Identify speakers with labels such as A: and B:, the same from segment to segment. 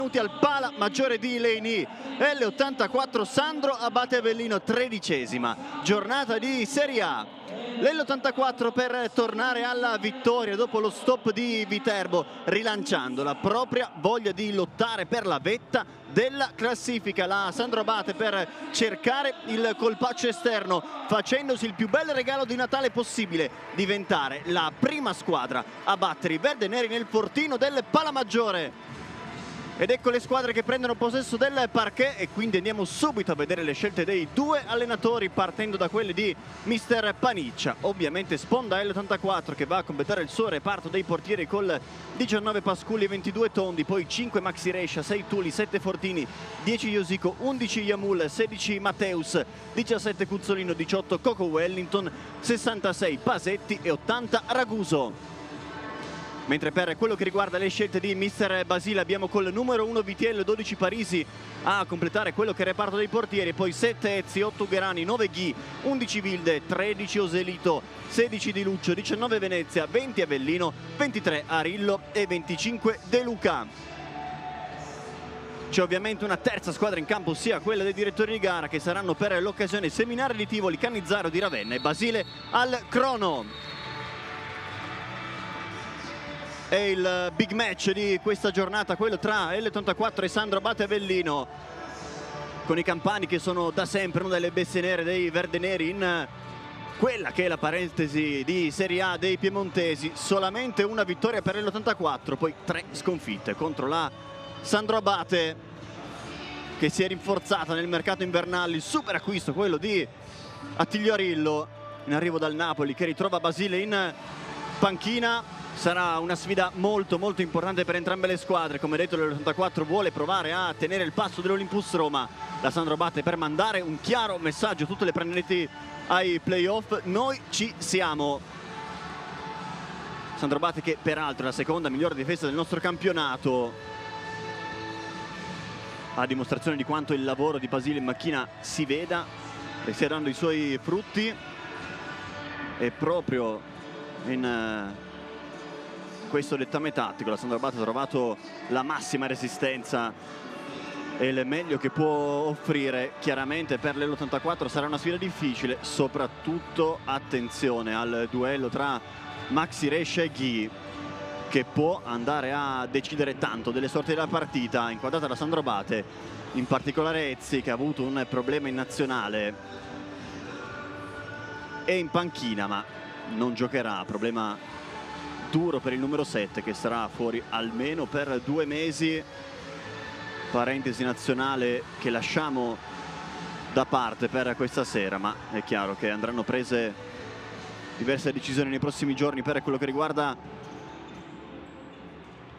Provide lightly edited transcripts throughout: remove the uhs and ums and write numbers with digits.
A: Al pala maggiore di Leni, L84 Sandro Abate Avellino, 13ª giornata di Serie A. L'84 per tornare alla vittoria dopo lo stop di Viterbo, rilanciando la propria voglia di lottare per la vetta della classifica. La Sandro Abate per cercare il colpaccio esterno, facendosi il più bel regalo di Natale possibile, diventare la prima squadra a battere i verdeneri nel fortino del Palamaggiore. Ed ecco le squadre che prendono possesso del parquet, e quindi andiamo subito a vedere le scelte dei due allenatori, partendo da quelle di mister Paniccia. Ovviamente sponda L84 che va a completare il suo reparto dei portieri col 19 Pasculi e 22 Tondi, poi 5 Maxi Rescia, 6 Tuli, 7 Fortini, 10 Iosico, 11 Yamul, 16 Matteus, 17 Cuzzolino, 18 Coco Wellington, 66 Pasetti e 80 Raguso. Mentre per quello che riguarda le scelte di mister Basile abbiamo col numero 1 Vitiello, 12 Parisi a completare quello che è il reparto dei portieri, poi 7 Ezzi, 8 Gherani, 9 Ghi, 11 Vilde, 13 Oselito, 16 Di Luccio, 19 Venezia, 20 Avellino, 23 Arillo e 25 De Luca. C'è ovviamente una terza squadra in campo, ossia quella dei direttori di gara, che saranno per l'occasione Seminari di Tivoli, Cannizzaro di Ravenna e Basile al crono. È il big match di questa giornata, quello tra L84 e Sandro Abate Avellino, con i campani che sono da sempre una delle bestie nere dei verdeneri in quella che è la parentesi di Serie A dei piemontesi. Solamente una vittoria per l'84, poi 3 sconfitte contro la Sandro Abate, che si è rinforzata nel mercato invernale. Il super acquisto, quello di Attilio Arillo, in arrivo dal Napoli, che ritrova Basile in panchina. Sarà una sfida molto importante per entrambe le squadre. Come detto, l'84 vuole provare a tenere il passo dell'Olympus Roma. La Sandro Abate per mandare un chiaro messaggio a tutte le pretendenti ai playoff: noi ci siamo. Sandro Abate che peraltro è la seconda migliore difesa del nostro campionato, a dimostrazione di quanto il lavoro di Basile in macchina si veda e stia dando i suoi frutti. E proprio in questo dettame tattico la Sandro Abate ha trovato la massima resistenza e il meglio che può offrire. Chiaramente per l'84 sarà una sfida difficile, soprattutto attenzione al duello tra Maxi Rescia e Ghi, che può andare a decidere tanto delle sorti della partita. Inquadrata da Sandro Abate, in particolare Ezzi, che ha avuto un problema in nazionale e in panchina, ma non giocherà. Problema duro per il numero 7, che sarà fuori almeno per 2 mesi. Parentesi nazionale che lasciamo da parte per questa sera, ma è chiaro che andranno prese diverse decisioni nei prossimi giorni per quello che riguarda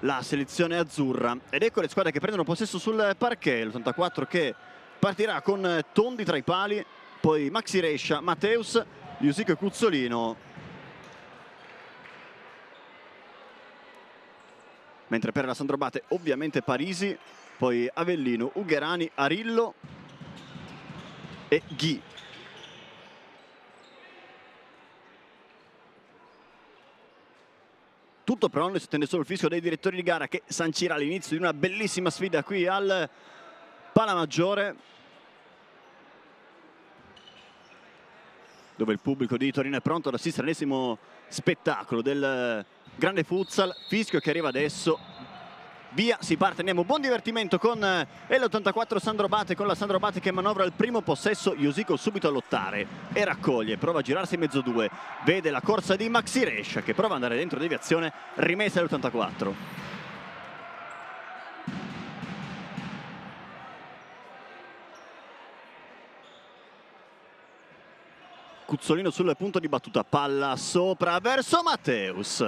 A: la selezione azzurra. Ed ecco le squadre che prendono possesso sul parquet. L'84 che partirà con Tondi tra i pali, poi Maxi Rescia, Matteus, Iosico e Cuzzolino. Mentre per la Sandro Abate ovviamente Parisi, poi Avellino, Ugherani, Arillo e Ghi. Tutto pronto, si attende solo il fischio dei direttori di gara, che sancirà l'inizio di una bellissima sfida qui al Palamaggiore, dove il pubblico di Torino è pronto ad assistere all'ennesimo spettacolo del grande futsal. Fischio che arriva adesso. Via, si parte, andiamo. Buon divertimento con l'84 Sandro Abate, con la Sandro Abate che manovra il primo possesso. Iosico subito a lottare e raccoglie, prova a girarsi in mezzo due, vede la corsa di Maxi Rescia che prova ad andare dentro, deviazione rimessa all'84. Cuzzolino sul punto di battuta, palla sopra verso Matteus,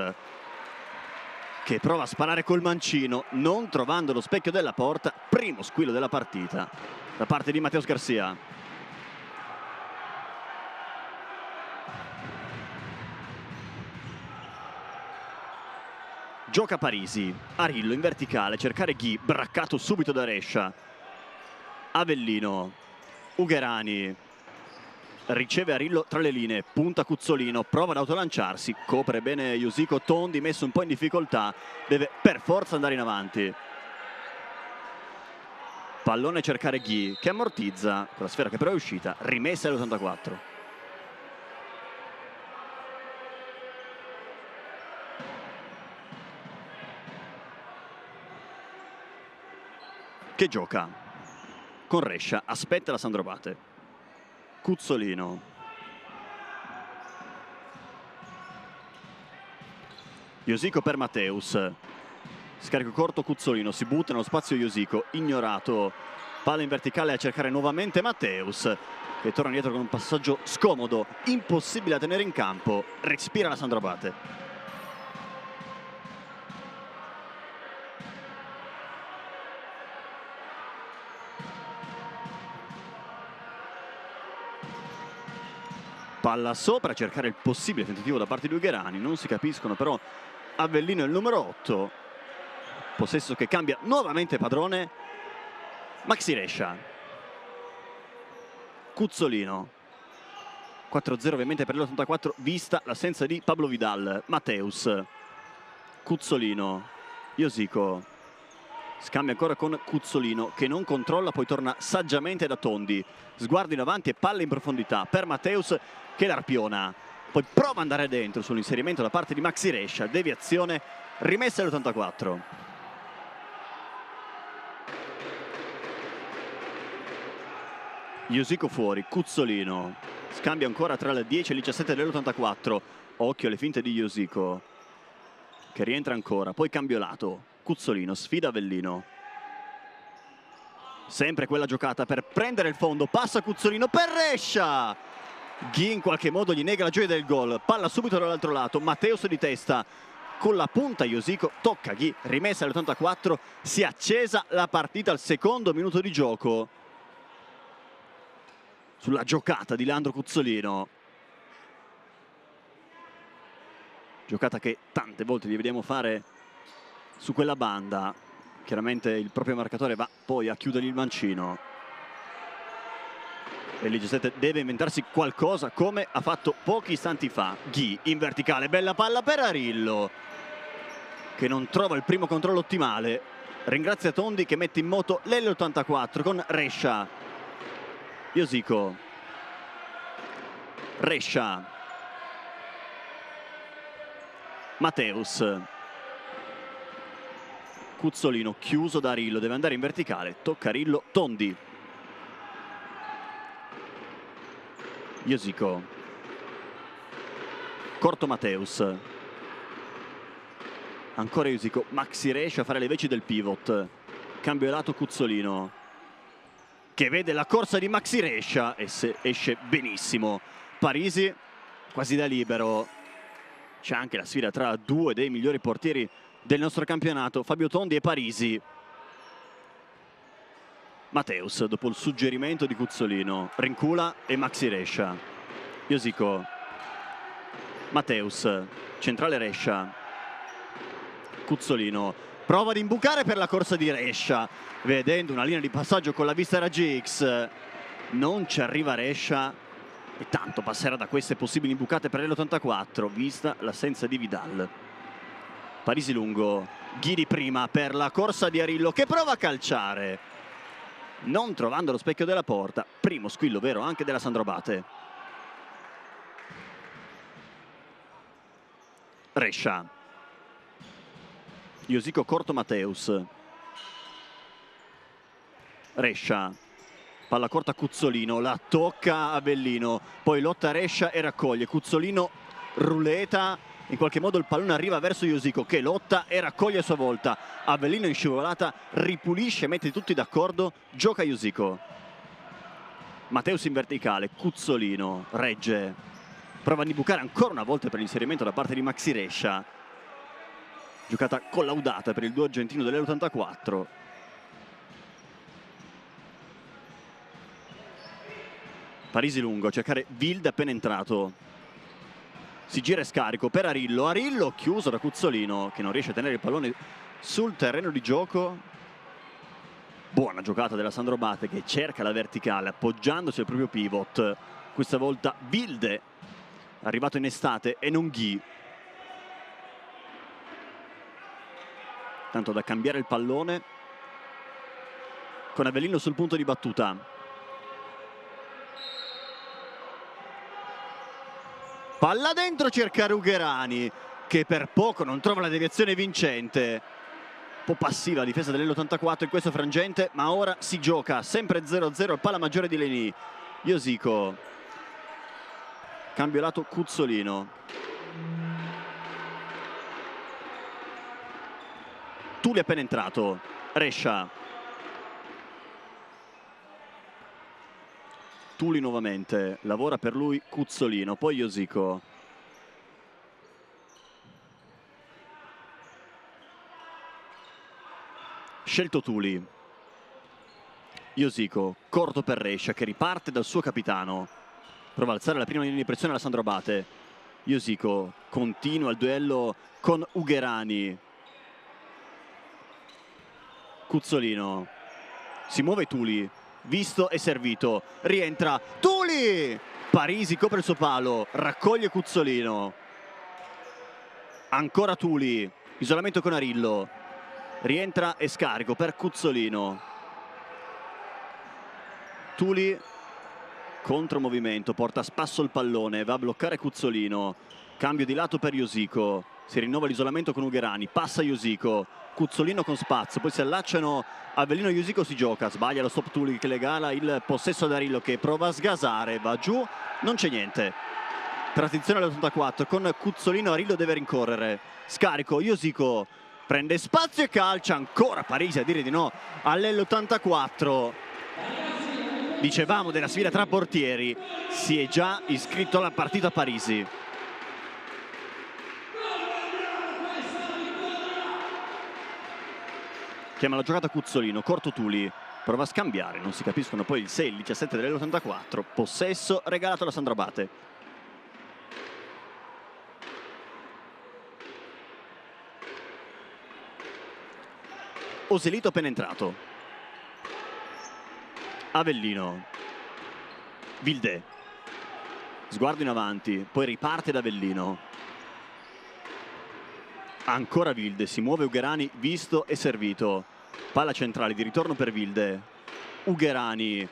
A: che prova a sparare col mancino, non trovando lo specchio della porta. Primo squillo della partita da parte di Matteus Garcia. Gioca Parisi, Arillo in verticale, cercare Ghi, braccato subito da Rescia. Avellino, Ugherani, riceve Arillo tra le linee, punta Cuzzolino, prova ad autolanciarsi, copre bene Iosico. Tondi messo un po' in difficoltà, deve per forza andare in avanti. Pallone a cercare Ghi, che ammortizza con la sfera che però è uscita, rimessa all'84. Che gioca con Rescia, aspetta la Sandrobate. Cuzzolino. Iosico per Mateus. Scarico corto Cuzzolino, si butta nello spazio Iosico, ignorato. Palla in verticale a cercare nuovamente Mateus, che torna indietro con un passaggio scomodo, impossibile da tenere in campo. Respira la Sandrobate. Palla sopra a cercare il possibile tentativo da parte di Ugherani, non si capiscono però Avellino è il numero 8. Possesso che cambia nuovamente padrone. Maxi Rescia. Cuzzolino. 4-0 ovviamente per l'84, vista l'assenza di Pablo Vidal. Mateus. Cuzzolino. Iosico. Scambia ancora con Cuzzolino che non controlla, poi torna saggiamente da Tondi. Sguardo in avanti e palla in profondità per Mateus che l'arpiona. Poi prova ad andare dentro sull'inserimento da parte di Maxi Rescia. Deviazione, rimessa all'84. Iosico fuori, Cuzzolino. Scambia ancora tra le 10 e le 17 dell'84. Occhio alle finte di Iosico, che rientra ancora, poi cambio lato. Cuzzolino sfida Avellino. Sempre quella giocata per prendere il fondo, passa Cuzzolino per Rescia. Ghi in qualche modo gli nega la gioia del gol, palla subito dall'altro lato, Mateus di testa con la punta Iosico, tocca Ghi, rimessa all'84, si è accesa la partita al secondo minuto di gioco sulla giocata di Leandro Cuzzolino. Giocata che tante volte gli vediamo fare su quella banda. Chiaramente il proprio marcatore va poi a chiudere il mancino e il 17 deve inventarsi qualcosa come ha fatto pochi istanti fa. Ghi in verticale, bella palla per Arillo che non trova il primo controllo ottimale. Ringrazia Tondi che mette in moto l'L84 con Rescia. Iosico. Rescia. Mateus. Cuzzolino chiuso da Arillo, deve andare in verticale, tocca Arillo, Tondi. Iosico. Corto Mateus. Ancora Iosico, Maxi Rescia a fare le veci del pivot. Cambio lato Cuzzolino, che vede la corsa di Maxi Rescia e se esce benissimo. Parisi quasi da libero. C'è anche la sfida tra due dei migliori portieri del nostro campionato, Fabio Tondi e Parisi. Mateus dopo il suggerimento di Cuzzolino, rincula e Maxi Rescia. Iosico. Mateus, centrale Rescia. Cuzzolino prova ad imbucare per la corsa di Rescia, vedendo una linea di passaggio con la vista raggi X. Non ci arriva Rescia e tanto passerà da queste possibili imbucate per l'84, vista l'assenza di Vidal. Parisi lungo, Ghi di prima per la corsa di Arillo che prova a calciare, non trovando lo specchio della porta. Primo squillo vero anche della Sandrobate. Rescia. Iosico corto Mateus. Rescia. Palla corta Cuzzolino, la tocca Avellino, poi lotta Rescia e raccoglie. Cuzzolino ruleta. In qualche modo il pallone arriva verso Iosico che lotta e raccoglie a sua volta. Avellino in scivolata ripulisce, mette tutti d'accordo, gioca Iosico. Mateus in verticale, Cuzzolino regge, prova a imbucare ancora una volta per l'inserimento da parte di Maxi Rescia. Giocata collaudata per il duo argentino dell'84. Parisi lungo a cercare Wild appena entrato. Si gira e scarico per Arillo. Arillo chiuso da Cuzzolino che non riesce a tenere il pallone sul terreno di gioco. Buona giocata della Sandrobate che cerca la verticale appoggiandosi al proprio pivot. Questa volta Wilde, arrivato in estate, e non Ghi. Tanto da cambiare il pallone. con Avellino sul punto di battuta. Palla dentro, cerca Ugherani, che per poco non trova la deviazione vincente. Un po' passiva la difesa dell'84 in questo frangente, ma ora si gioca sempre 0-0 al pala maggiore di Leni. Iosico, cambio lato Cuzzolino. Tuli appena entrato, Rescia. Tuli nuovamente, lavora per lui Cuzzolino, poi Iosico. Scelto Tuli. Iosico, corto per Rescia che riparte dal suo capitano. Prova a alzare la prima linea di pressione Alessandro Abate. Iosico continua il duello con Ugherani. Cuzzolino. Si muove Tuli. Visto e servito. Rientra Tuli! Parisi copre il suo palo. Raccoglie Cuzzolino. Ancora Tuli. Isolamento con Arillo. Rientra e scarico per Cuzzolino. Tuli, contromovimento, porta a spasso il pallone, va a bloccare Cuzzolino. Cambio di lato per Iosico. Si rinnova l'isolamento con Ugherani, passa Iosico. Cuzzolino con spazio, poi si allacciano Avellino e Iosico, si gioca. Sbaglia lo stop Tuli che regala il possesso ad Arillo che prova a sgasare, va giù, non c'è niente. Transizione all'84 con Cuzzolino, Arillo deve rincorrere. Scarico, Iosico. Prende spazio e calcia, ancora Parisi a dire di no all'L84. Dicevamo della sfida tra portieri, si è già iscritto alla partita Parisi. Chiama la giocata Cuzzolino, corto Tuli, prova a scambiare, non si capiscono poi il 6 e il 17 dell'L84. Possesso regalato da Sandro Abate. Oselito appena entrato. Avellino. Vilde. Sguardo in avanti, poi riparte da Avellino. Ancora Vilde, si muove Ugherani, visto e servito. Palla centrale di ritorno per Vilde. Ugherani.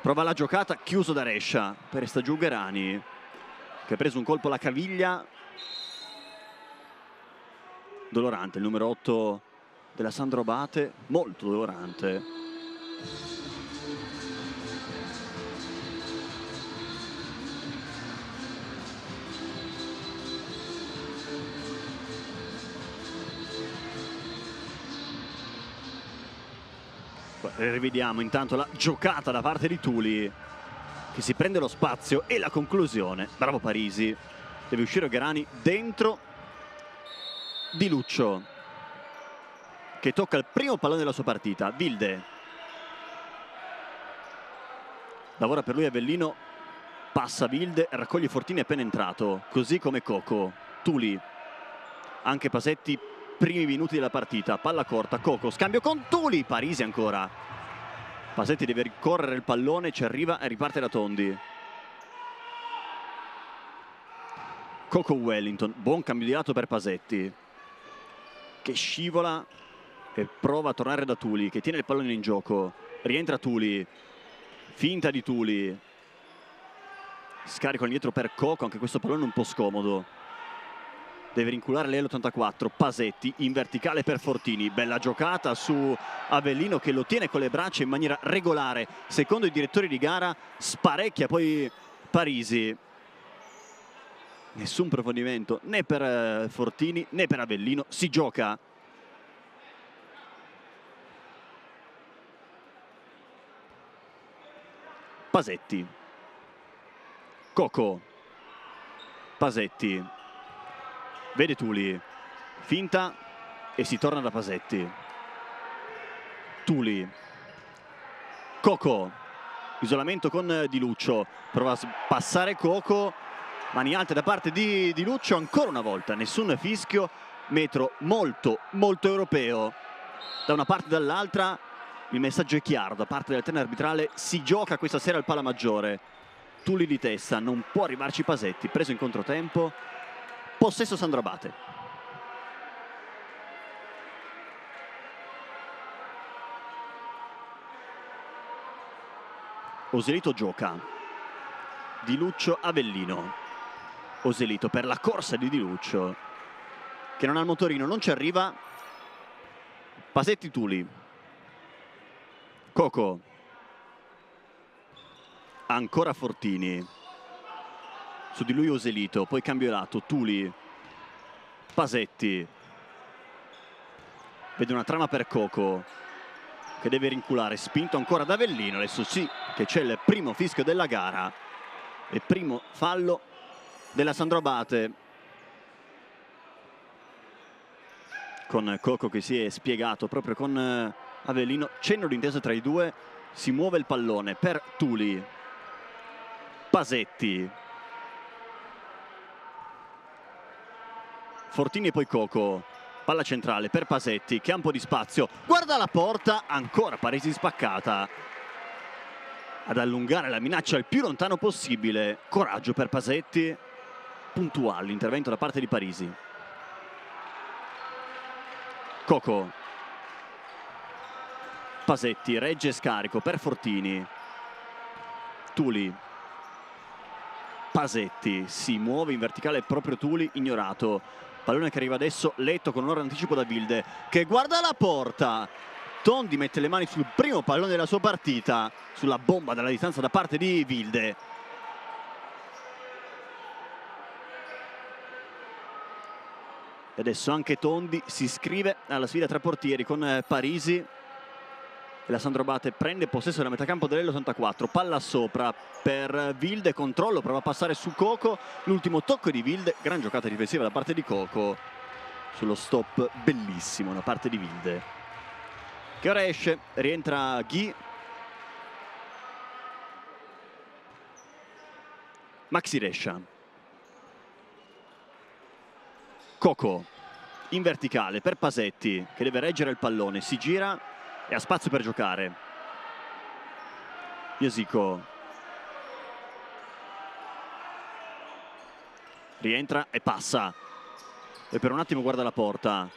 A: Prova la giocata, chiuso da Rescia. Per resta giù Ugherani, che ha preso un colpo alla caviglia. Dolorante il numero 8 della Sandro Abate, molto dolorante. Rivediamo intanto la giocata da parte di Tuli, che si prende lo spazio e la conclusione. Bravo Parisi, deve uscire Ugherani dentro Di Luccio, che tocca il primo pallone della sua partita. Vilde. Lavora per lui Avellino, passa Vilde, raccoglie Fortini appena entrato, così come Coco. Tuli. Anche Pasetti, primi minuti della partita. Palla corta, Coco, scambio con Tuli. Parisi ancora. Pasetti deve ricorrere il pallone, ci arriva e riparte da Tondi. Coco Wellington, buon cambio di lato per Pasetti, che scivola e prova a tornare da Tuli, che tiene il pallone in gioco. Rientra Tuli, finta di Tuli, scarico indietro per Coco, anche questo pallone un po' scomodo. Deve rinculare l'L84, Pasetti in verticale per Fortini. Bella giocata su Avellino che lo tiene con le braccia in maniera regolare. Secondo i direttori di gara sparecchia poi Parisi. Nessun approfondimento né per Fortini né per Avellino. Si gioca. Pasetti. Coco. Pasetti. Vede Tuli. Finta e si torna da Pasetti. Tuli. Coco. Isolamento con Di Luccio. Prova a passare Coco. Mani alte da parte di Luccio ancora una volta. Nessun fischio. Metro molto europeo. Da una parte e dall'altra il messaggio è chiaro da parte del tenore arbitrale. Si gioca questa sera al pala maggiore. Tuli di testa, non può arrivarci Pasetti. Preso in controtempo. Possesso Sandro Abate. Oselito gioca. Di Luccio, Avellino. Oselito per la corsa di Luccio, che non ha il motorino, non ci arriva. Pasetti, Tuli. Coco. Ancora Fortini. Su di lui Oselito, poi cambio lato, Tuli. Pasetti. Vede una trama per Coco, che deve rinculare, spinto ancora da Avellino. Adesso sì che c'è il primo fischio della gara e primo fallo della Sandro Abate, con Coco che si è spiegato proprio con Avellino. Cenno d'intesa tra i due, si muove il pallone per Tuli. Pasetti. Fortini e poi Coco. Palla centrale per Pasetti, che ha un po' di spazio. Guarda la porta, ancora Parisi spaccata. Ad allungare la minaccia il più lontano possibile. Coraggio per Pasetti. Puntuale l'intervento da parte di Parisi. Coco. Pasetti, regge scarico per Fortini. Tuli. Pasetti, si muove in verticale proprio Tuli, ignorato. Pallone che arriva adesso, letto con un ora anticipo da Wilde, che guarda la porta. Tondi mette le mani sul primo pallone della sua partita, sulla bomba dalla distanza da parte di Wilde. E adesso anche Tondi si iscrive alla sfida tra portieri con Parisi. E la Sandro Abate prende possesso della metacampo dell'84, palla sopra per Wilde, controllo, prova a passare su Coco, l'ultimo tocco di Wilde, gran giocata difensiva da parte di Coco, sullo stop bellissimo da parte di Wilde, che ora esce, rientra Ghi, Maxi Rescia, Coco in verticale per Pasetti, che deve reggere il pallone, si gira e ha spazio per giocare. Iosico rientra e passa, e per un attimo guarda la porta,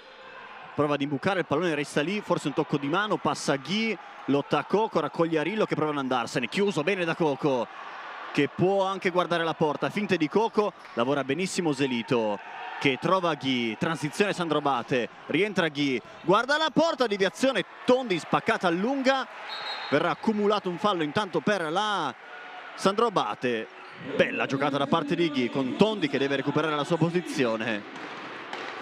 A: prova ad imbucare il pallone, resta lì, forse un tocco di mano, passa Ghi, lotta Coco, raccoglie Arillo che prova ad andarsene, chiuso bene da Coco, che può anche guardare la porta, finte di Coco, lavora benissimo Oselito, che trova Ghi, transizione Sandro Abate, rientra Ghi, guarda la porta, deviazione, Tondi spaccata a lunga, verrà accumulato un fallo intanto per la Sandro Abate. Bella giocata da parte di Ghi, con Tondi che deve recuperare la sua posizione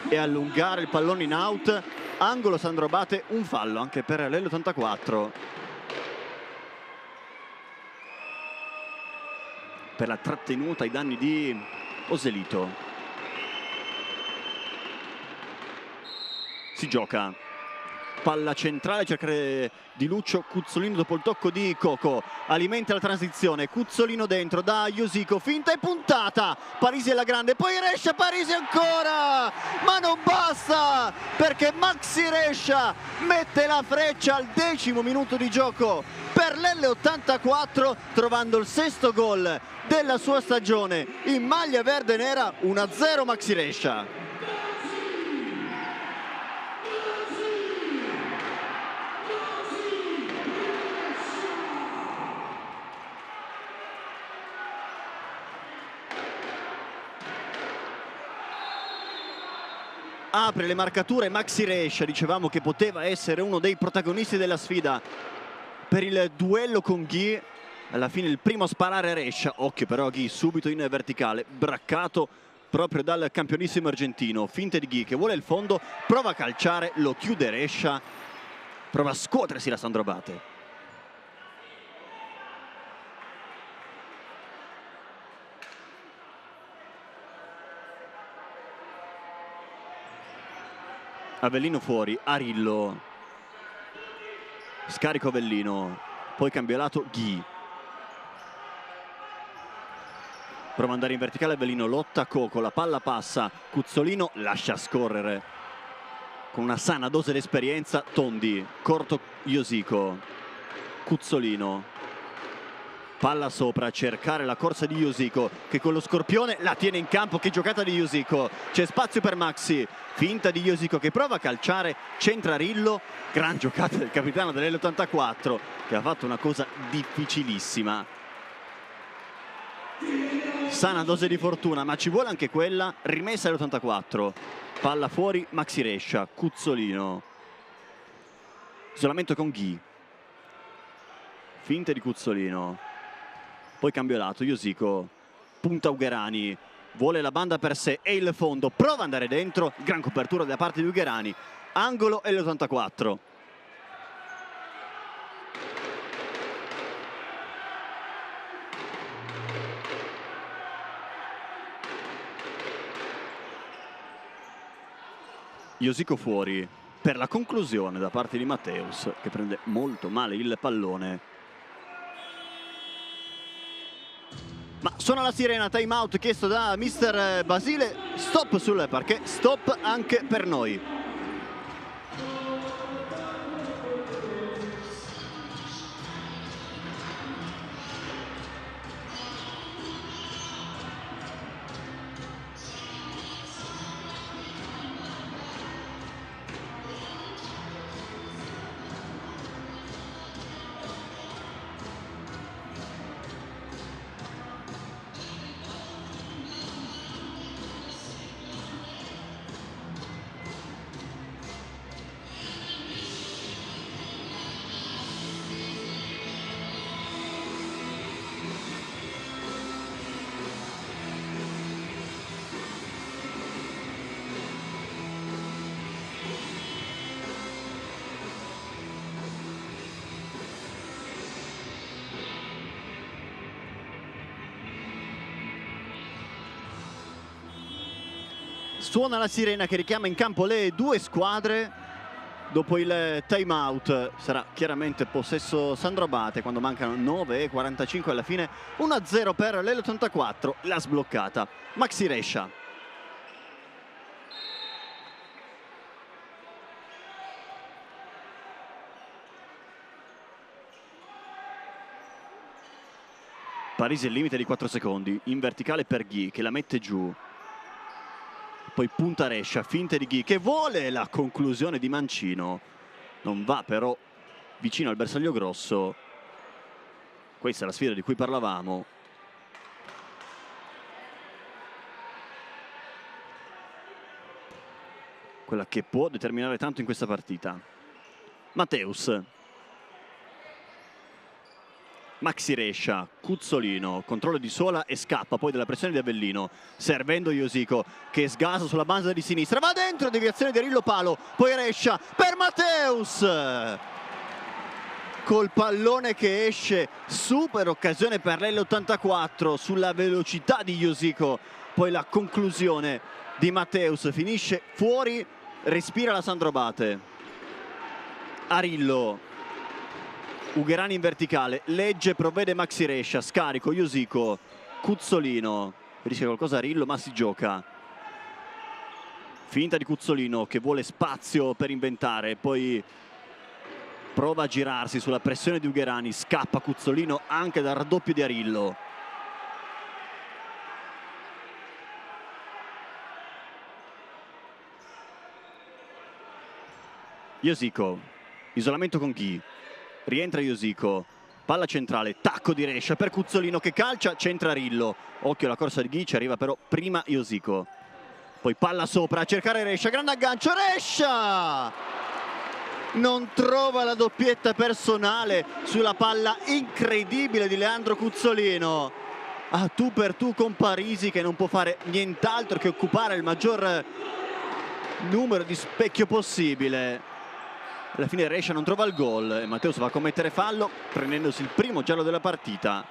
A: e allungare il pallone in out. Angolo Sandro Abate, un fallo anche per l'84 per la trattenuta ai danni di Oselito. Si gioca, palla centrale, cercare Di Luccio, Cuzzolino dopo il tocco di Coco, alimenta la transizione, Cuzzolino dentro da Iosico, finta e puntata, Parisi è la grande, poi Rescia, Parisi ancora, ma non basta, perché Maxi Rescia mette la freccia al 10° minuto di gioco per l'L84, trovando il 6° gol della sua stagione in maglia verde e nera. 1-0 Maxi Rescia. Apre le marcature Maxi Rescia, dicevamo che poteva essere uno dei protagonisti della sfida per il duello con Ghi. Alla fine il primo a sparare Rescia, occhio però a Ghi subito in verticale, braccato proprio dal campionissimo argentino. Finte di Ghi che vuole il fondo, prova a calciare, lo chiude Rescia, prova a scuotersi la Sandro Abate. Avellino fuori, Arillo, scarico Avellino, poi cambio lato Ghi, prova ad andare in verticale Avellino, lotta Coco, la palla passa, Cuzzolino lascia scorrere con una sana dose di esperienza Tondi, corto Iosico, Cuzzolino, Palla sopra a cercare la corsa di Josico, che con lo scorpione la tiene in campo. Che giocata di Josico, c'è spazio per Maxi, finta di Josico che prova a calciare, centra Rillo. Gran giocata del capitano dell'84 che ha fatto una cosa difficilissima. Sana dose di fortuna, ma ci vuole anche quella. Rimessa all'84, palla fuori, Maxi Rescia, Cuzzolino, isolamento con Ghi, finte di Cuzzolino, poi cambio lato, Josico punta Ugherani, vuole la banda per sé e il fondo, prova ad andare dentro, gran copertura da parte di Ugherani, angolo e l'84. Josico fuori per la conclusione da parte di Matteus, che prende molto male il pallone. Ma suona la sirena, time out chiesto da mister Basile, stop sul parquet, stop anche per noi. Suona la sirena che richiama in campo le due squadre. Dopo il time out sarà chiaramente possesso Sandro Abate quando mancano 9:45 alla fine. 1-0 per l'84, la sbloccata Maxi Rescia. Parisi al limite di 4 secondi, in verticale per Ghi che la mette giù. Poi punta Rescia, finte di Ghi che vuole la conclusione di Mancino, non va però vicino al bersaglio grosso. Questa è la sfida di cui parlavamo. Quella che può determinare tanto in questa partita. Matteus, Maxi Rescia, Cuzzolino, controllo di Sola e scappa poi dalla pressione di Avellino, servendo Josico che sgasa sulla banda di sinistra, va dentro, deviazione di Rillo palo, poi Rescia per Matteus, col pallone che esce, super occasione per l'84 sulla velocità di Josico, poi la conclusione di Matteus, finisce fuori, respira la Sandro Abate. Arillo, Ugherani in verticale, legge, provvede Maxi Rescia, scarico, Josico, Cuzzolino, rischia qualcosa Rillo ma si gioca. Finta di Cuzzolino che vuole spazio per inventare, poi prova a girarsi sulla pressione di Ugherani, scappa Cuzzolino anche dal raddoppio di Arillo. Josico, isolamento con Ghi. Rientra Josico, palla centrale, tacco di Rescia per Cuzzolino che calcia, centra Rillo. Occhio alla corsa di Ghi, ci arriva però prima Josico. Poi palla sopra a cercare Rescia, grande aggancio, Rescia! Non trova la doppietta personale sulla palla incredibile di Leandro Cuzzolino. A tu per tu con Parisi che non può fare nient'altro che occupare il maggior numero di specchio possibile. Alla fine Rescia non trova il gol e Matteus va a commettere fallo prendendosi il primo giallo della partita.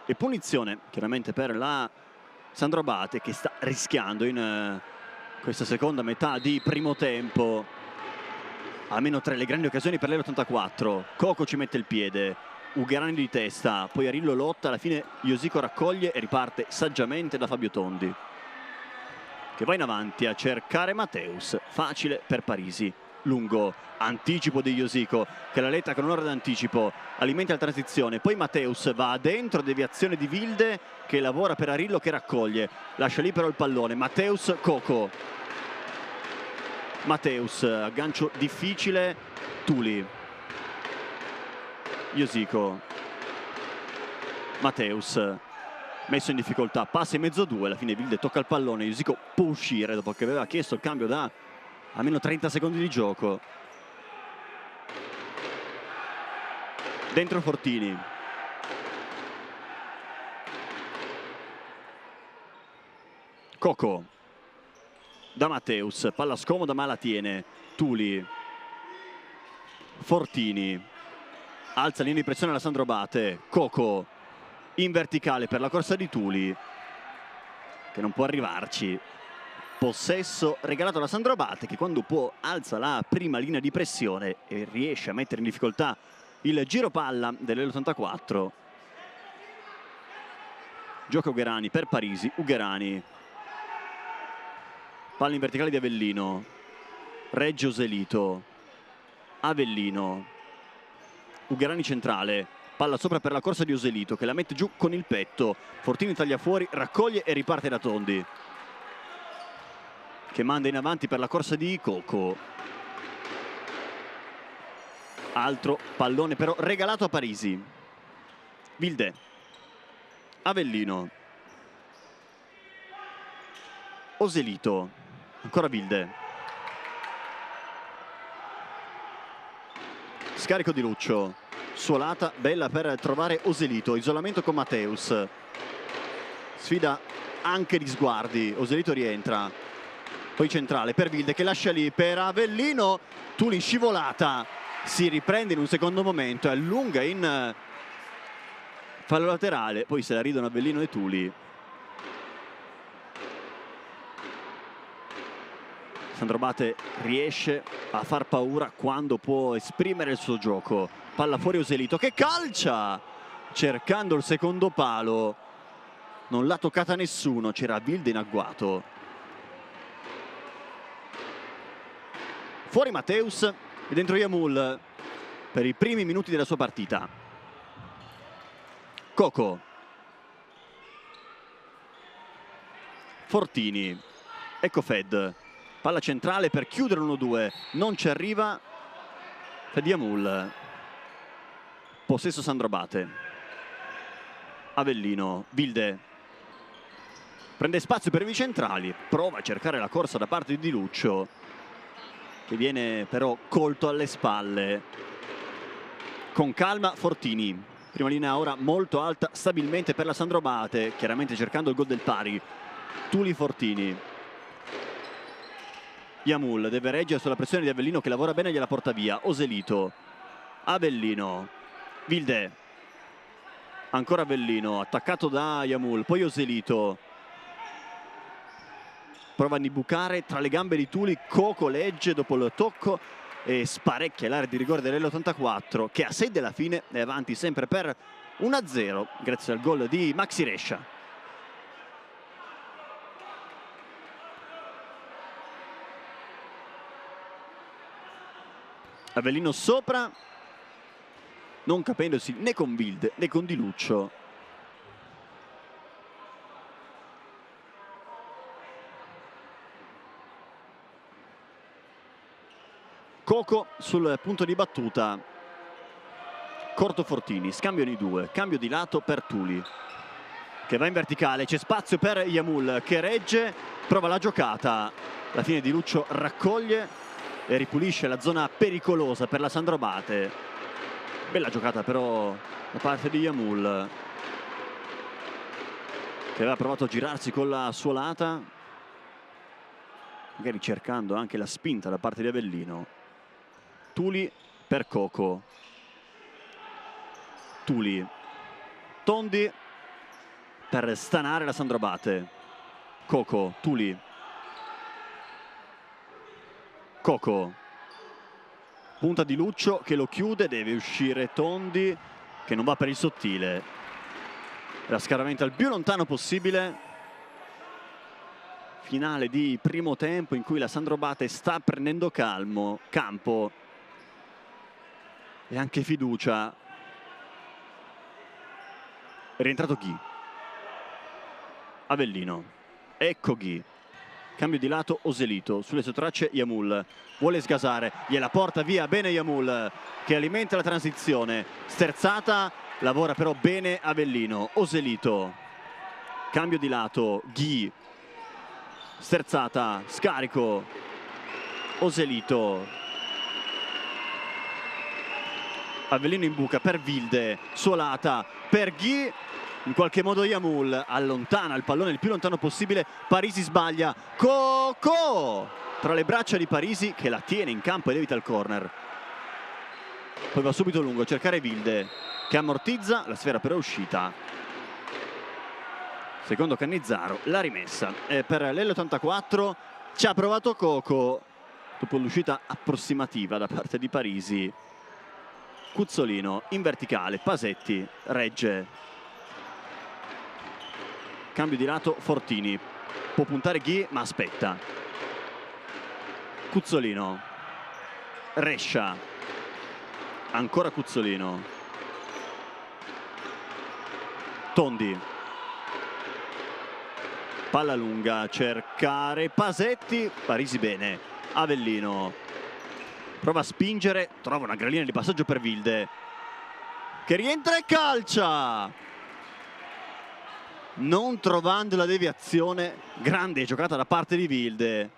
A: E punizione chiaramente per la Sandro Abate che sta rischiando in questa seconda metà di primo tempo almeno 3 le grandi occasioni per l'84. Coco ci mette il piede, Ugherani di testa, poi Arillo lotta, alla fine Iosico raccoglie e riparte saggiamente da Fabio Tondi, che va in avanti a cercare Mateus. Facile per Parisi, lungo, anticipo di Iosico, che la letta con un'ora d'anticipo alimenta la transizione, poi Mateus va dentro, deviazione di Wilde che lavora per Arillo che raccoglie, lascia libero il pallone, Mateus, Coco. Mateus, aggancio difficile, Tuli. Iosico. Mateus, messo in difficoltà, passa in mezzo a due, alla fine Wilde tocca il pallone, Iosico può uscire dopo che aveva chiesto il cambio da almeno 30 secondi di gioco. Dentro Fortini. Coco. Da Mateus, palla scomoda ma la tiene. Tuli. Fortini. Alza linea di pressione Alessandro Abate. Coco. In verticale per la corsa di Tuli, che non può arrivarci. Possesso regalato da Alessandro Abate, che quando può alza la prima linea di pressione e riesce a mettere in difficoltà il giro palla dell'84. Gioca Ugherani per Parisi. Ugherani. Palla in verticale di Avellino. Regge Oselito. Avellino. Ugherani centrale. Palla sopra per la corsa di Oselito, che la mette giù con il petto. Fortini taglia fuori, raccoglie e riparte da Tondi, che manda in avanti per la corsa di Coco. Altro pallone però regalato a Parisi. Wilde. Avellino. Oselito. Ancora Wilde. Scarico di Luccio. Suolata bella per trovare Oselito. Isolamento con Mateus. Sfida anche di sguardi. Oselito rientra. Poi centrale per Wilde che lascia lì per Avellino. Tuli scivolata. Si riprende in un secondo momento. È allunga in fallo laterale. Poi se la ridono Avellino e Tuli. Sandro Abate riesce a far paura quando può esprimere il suo gioco. Palla fuori Oselito che calcia cercando il secondo palo. Non l'ha toccata nessuno, c'era Wilde in agguato. Fuori Mateus e dentro Yamul per i primi minuti della sua partita. Coco. Fortini. Ecco Fed. Palla centrale per chiudere 1-2. Non ci arriva Fed Yamul. Possesso Sandro Abate. Avellino. Wilde. Prende spazio per i centrali. Prova a cercare la corsa da parte di Di Luccio, che viene però colto alle spalle. Con calma Fortini. Prima linea ora molto alta stabilmente per la Sandro Abate, chiaramente cercando il gol del pari. Tuli Fortini. Yamul deve reggere sulla pressione di Avellino che lavora bene e gliela porta via. Oselito. Avellino. Wilde. Ancora Avellino, attaccato da Yamul. Poi Oselito. Prova a imbucare tra le gambe di Tuli. Coco legge dopo il tocco e sparecchia l'area di rigore dell'84, che a 6 della fine è avanti sempre per 1-0 grazie al gol di Maxi Rescia. Avellino sopra, non capendosi né con Wilde né con Di Luccio. Coco sul punto di battuta. Corto Fortini, scambiano i due, cambio di lato per Tuli, che va in verticale, c'è spazio per Yamul che regge, prova la giocata. Alla fine Di Luccio raccoglie e ripulisce la zona pericolosa per la Sandro Abate. Bella giocata però da parte di Yamul, che aveva provato a girarsi con la suolata, magari cercando anche la spinta da parte di Avellino. Tuli per Coco. Tuli. Tondi per stanare la Sandro Abate. Coco. Tuli. Coco. Punta di Luccio che lo chiude, deve uscire Tondi. che non va per il sottile. La scaraventa il più lontano possibile. Finale di primo tempo in cui la Sandro Abate sta prendendo campo e anche fiducia. È rientrato Ghi. Avellino. Ecco Ghi. Cambio di lato Oselito. Sulle sue tracce Yamul. Vuole sgasare. Gliela porta via. Bene Yamul che alimenta la transizione. Sterzata. Lavora però bene Avellino. Oselito. Cambio di lato. Ghi. Sterzata. Scarico. Oselito. Avellino in buca per Wilde. Suolata per Ghi. In qualche modo Yamul allontana il pallone il più lontano possibile. Parisi sbaglia. Coco tra le braccia di Parisi che la tiene in campo ed evita il corner. Poi va subito lungo a cercare Wilde che ammortizza. La sfera però è uscita. Secondo Cannizzaro la rimessa per l'L84. Ci ha provato Coco dopo l'uscita approssimativa da parte di Parisi. Cuzzolino in verticale. Pasetti regge. Cambio di lato Fortini. Può puntare Ghi ma aspetta. Cuzzolino. Rescia. Ancora Cuzzolino. Tondi. Palla lunga a cercare Pasetti. Parisi bene. Avellino. Prova a spingere. Trova una grallina di passaggio per Wilde che rientra e calcia. Non trovando la deviazione. Grande giocata da parte di Wilde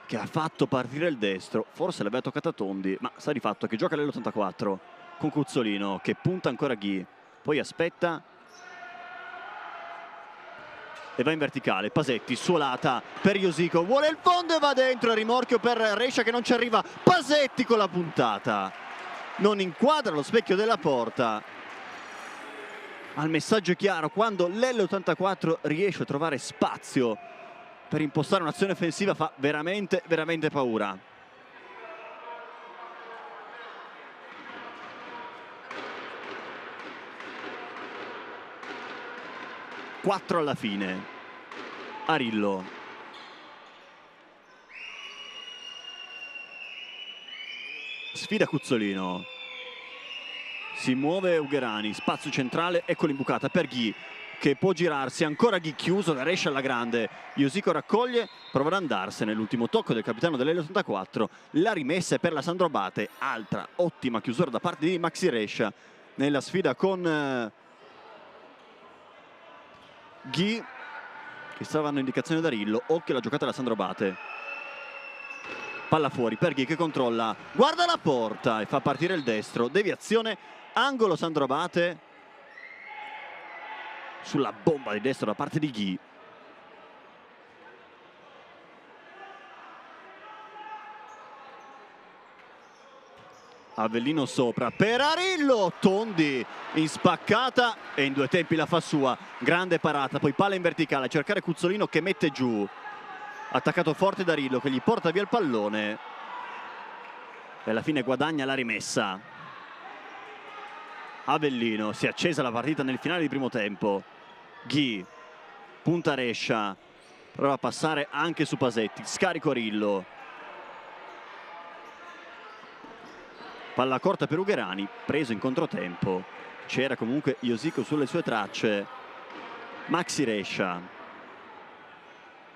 A: che ha fatto partire il destro. Forse l'aveva toccata Tondi, ma sta di fatto che gioca l'84 con Cuzzolino che punta ancora Ghi. Poi aspetta e va in verticale. Pasetti, suolata per Iosico. Vuole il fondo e va dentro. Rimorchio per Rescia che non ci arriva. Pasetti con la puntata. Non inquadra lo specchio della porta. Ma il messaggio è chiaro, quando l'L84 riesce a trovare spazio per impostare un'azione offensiva fa veramente, veramente paura. Quattro alla fine. Arillo. Sfida Cuzzolino. Si muove Ugherani, spazio centrale, ecco l'imbucata per Ghi che può girarsi, ancora Ghi chiuso da Rescia alla grande. Iosico raccoglie, prova ad andarsene, l'ultimo tocco del capitano dell'L84, la rimessa è per la Sandro Abate, altra ottima chiusura da parte di Maxi Rescia nella sfida con Ghi che stava dando indicazione da Rillo. Occhio alla giocata della Sandro Abate. Palla fuori per Ghi che controlla, guarda la porta e fa partire il destro, deviazione, angolo Sandro Abate sulla bomba di destro da parte di Ghi. Avellino sopra per Arillo, Tondi in spaccata e in due tempi la fa sua, grande parata, poi palla in verticale a cercare Cuzzolino che mette giù. Attaccato forte da Arillo che gli porta via il pallone e alla fine guadagna la rimessa. Avellino, si è accesa la partita nel finale di primo tempo. Ghi, punta Rescia, prova a passare anche su Pasetti, scarico Arillo. Palla corta per Ugherani, preso in controtempo. C'era comunque Iosico sulle sue tracce. Maxi Rescia.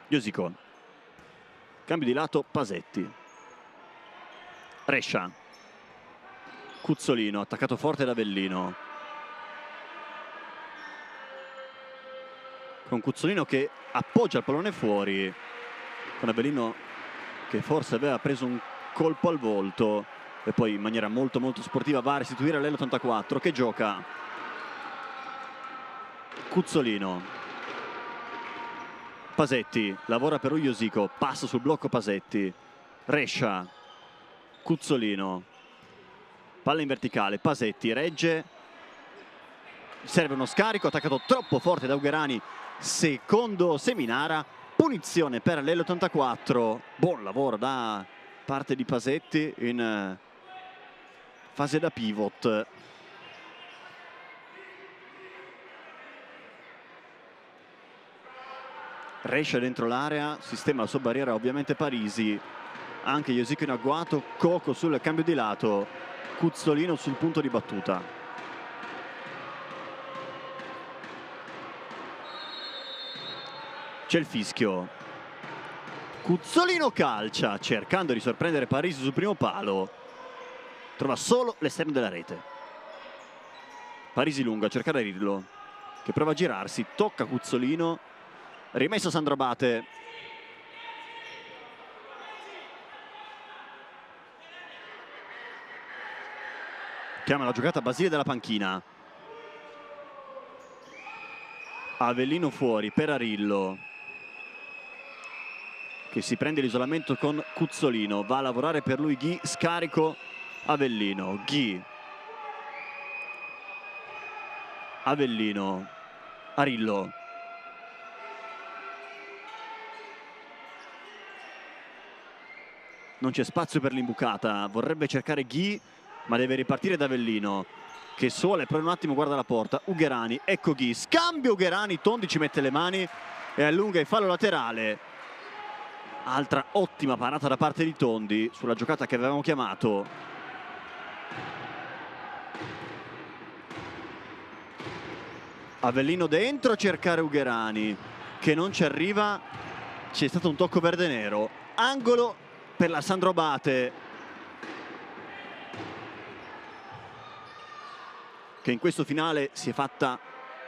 A: Iosico. Cambio di lato Pasetti. Rescia. Cuzzolino, attaccato forte da Avellino. Con Cuzzolino che appoggia il pallone fuori. Con Avellino che forse aveva preso un colpo al volto. E poi in maniera molto sportiva va a restituire l'L84 che gioca. Cuzzolino. Pasetti, lavora per Iosico, passa sul blocco Pasetti. Rescia. Cuzzolino. Palla in verticale, Pasetti regge. Serve uno scarico, attaccato troppo forte da Ugherani. Secondo Seminara, punizione per l'L84. Buon lavoro da parte di Pasetti in fase da pivot. Rescia dentro l'area, sistema la sua barriera ovviamente Parisi, anche Yosico in agguato, Coco sul cambio di lato, Cuzzolino sul punto di battuta. C'è il fischio. Cuzzolino calcia, cercando di sorprendere Parisi sul primo palo. Trova solo l'esterno della rete. Parisi lungo a cercare Arillo, che prova a girarsi, tocca Cuzzolino, rimessa Sandro Abate. Chiama la giocata Basile dalla panchina. Avellino fuori per Arillo, che si prende l'isolamento con Cuzzolino, va a lavorare per lui Ghi, scarico Avellino, Ghi, Avellino, Arillo. Non c'è spazio per l'imbucata, vorrebbe cercare Ghi, ma deve ripartire da Avellino, che suole, poi un attimo guarda la porta. Ugherani, ecco Ghi, scambio Ugherani, Tondi ci mette le mani e allunga il fallo laterale. Altra ottima parata da parte di Tondi sulla giocata che avevamo chiamato. Avellino dentro a cercare Ugherani, che non ci arriva. C'è stato un tocco verde-nero, angolo per la Sandro Abate, che in questo finale si è fatta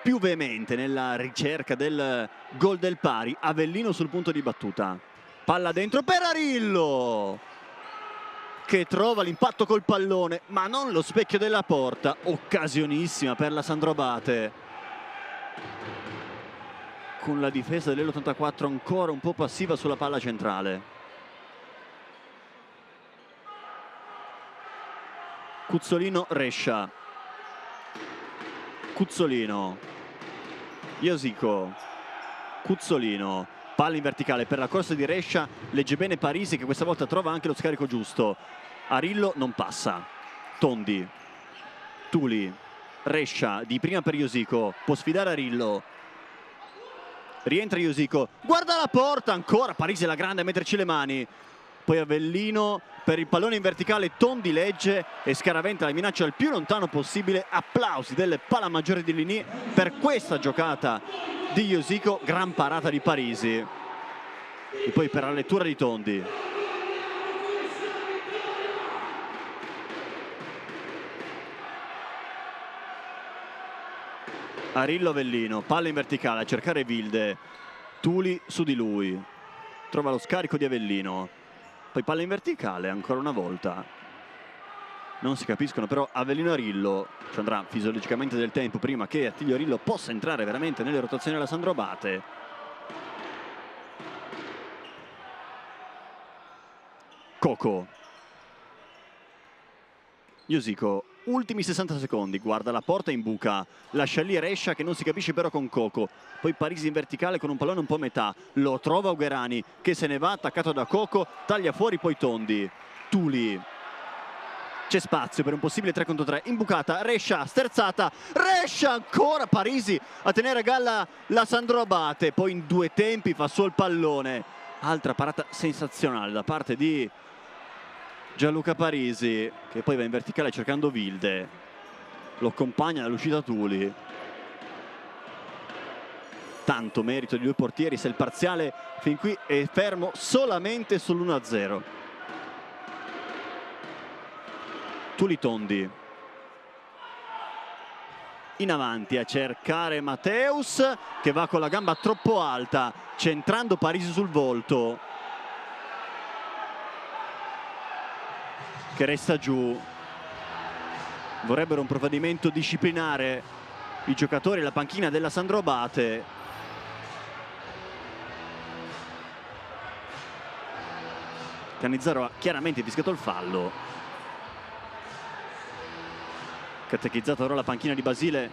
A: più veemente nella ricerca del gol del pari. Avellino sul punto di battuta, palla dentro per Arillo, che trova l'impatto col pallone ma non lo specchio della porta. Occasionissima per la Sandro Abate, con la difesa dell'84 ancora un po' passiva sulla palla centrale. Cuzzolino, Rescia, Cuzzolino, Yosico, Cuzzolino, palla in verticale per la corsa di Rescia, legge bene Parisi, che questa volta trova anche lo scarico giusto. Arillo non passa. Tondi, Tuli, Rescia di prima per Yosico, può sfidare Arillo, rientra Yosico, guarda la porta, ancora Parisi la grande a metterci le mani. Poi Avellino per il pallone in verticale, Tondi legge e scaraventa la minaccia al più lontano possibile. Applausi delle palamaggiori di Ligny per questa giocata di Yosico, gran parata di Parisi e poi per la lettura di Tondi. Arillo, Avellino, palla in verticale a cercare Wilde, Tuli su di lui, trova lo scarico di Avellino, poi palla in verticale ancora una volta. Non si capiscono però Avellino e Arillo, ci andrà fisiologicamente del tempo prima che Attilio Arillo possa entrare veramente nelle rotazioni della Sandro Abate. Coco, Yosico, ultimi 60 secondi, guarda la porta, imbuca, lascia lì Rescia che non si capisce però con Coco, poi Parisi in verticale con un pallone un po' a metà, lo trova Ugherani che se ne va attaccato da Coco, taglia fuori poi Tondi. Tuli, c'è spazio per un possibile 3 contro 3, imbucata, Rescia, sterzata, Rescia ancora, Parisi a tenere a galla la Sandro Abate, poi in due tempi fa su il pallone. Altra parata sensazionale da parte di Gianluca Parisi, che poi va in verticale cercando Wilde, lo accompagna all'uscita Tuli. Tanto merito di due portieri se il parziale fin qui è fermo solamente sull'1-0. Tuli, Tondi in avanti a cercare Mateus, che va con la gamba troppo alta centrando Parisi sul volto, che resta giù. Vorrebbero un provvedimento disciplinare i giocatori e la panchina della Sandro Abate. Canizzaro ha chiaramente fischiato il fallo. Catechizzato ora la panchina di Basile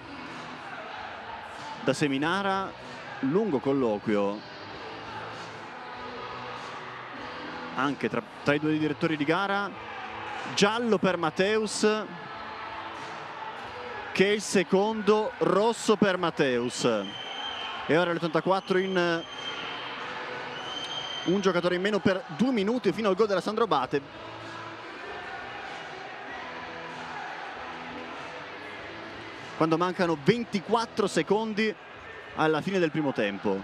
A: da Seminara. Lungo colloquio anche tra i due direttori di gara. Giallo per Mateus, che è il secondo, rosso per Mateus. E ora l'84 in Un giocatore in meno per 2 minuti fino al gol della Sandro Abate. Quando mancano 24 secondi alla fine del primo tempo.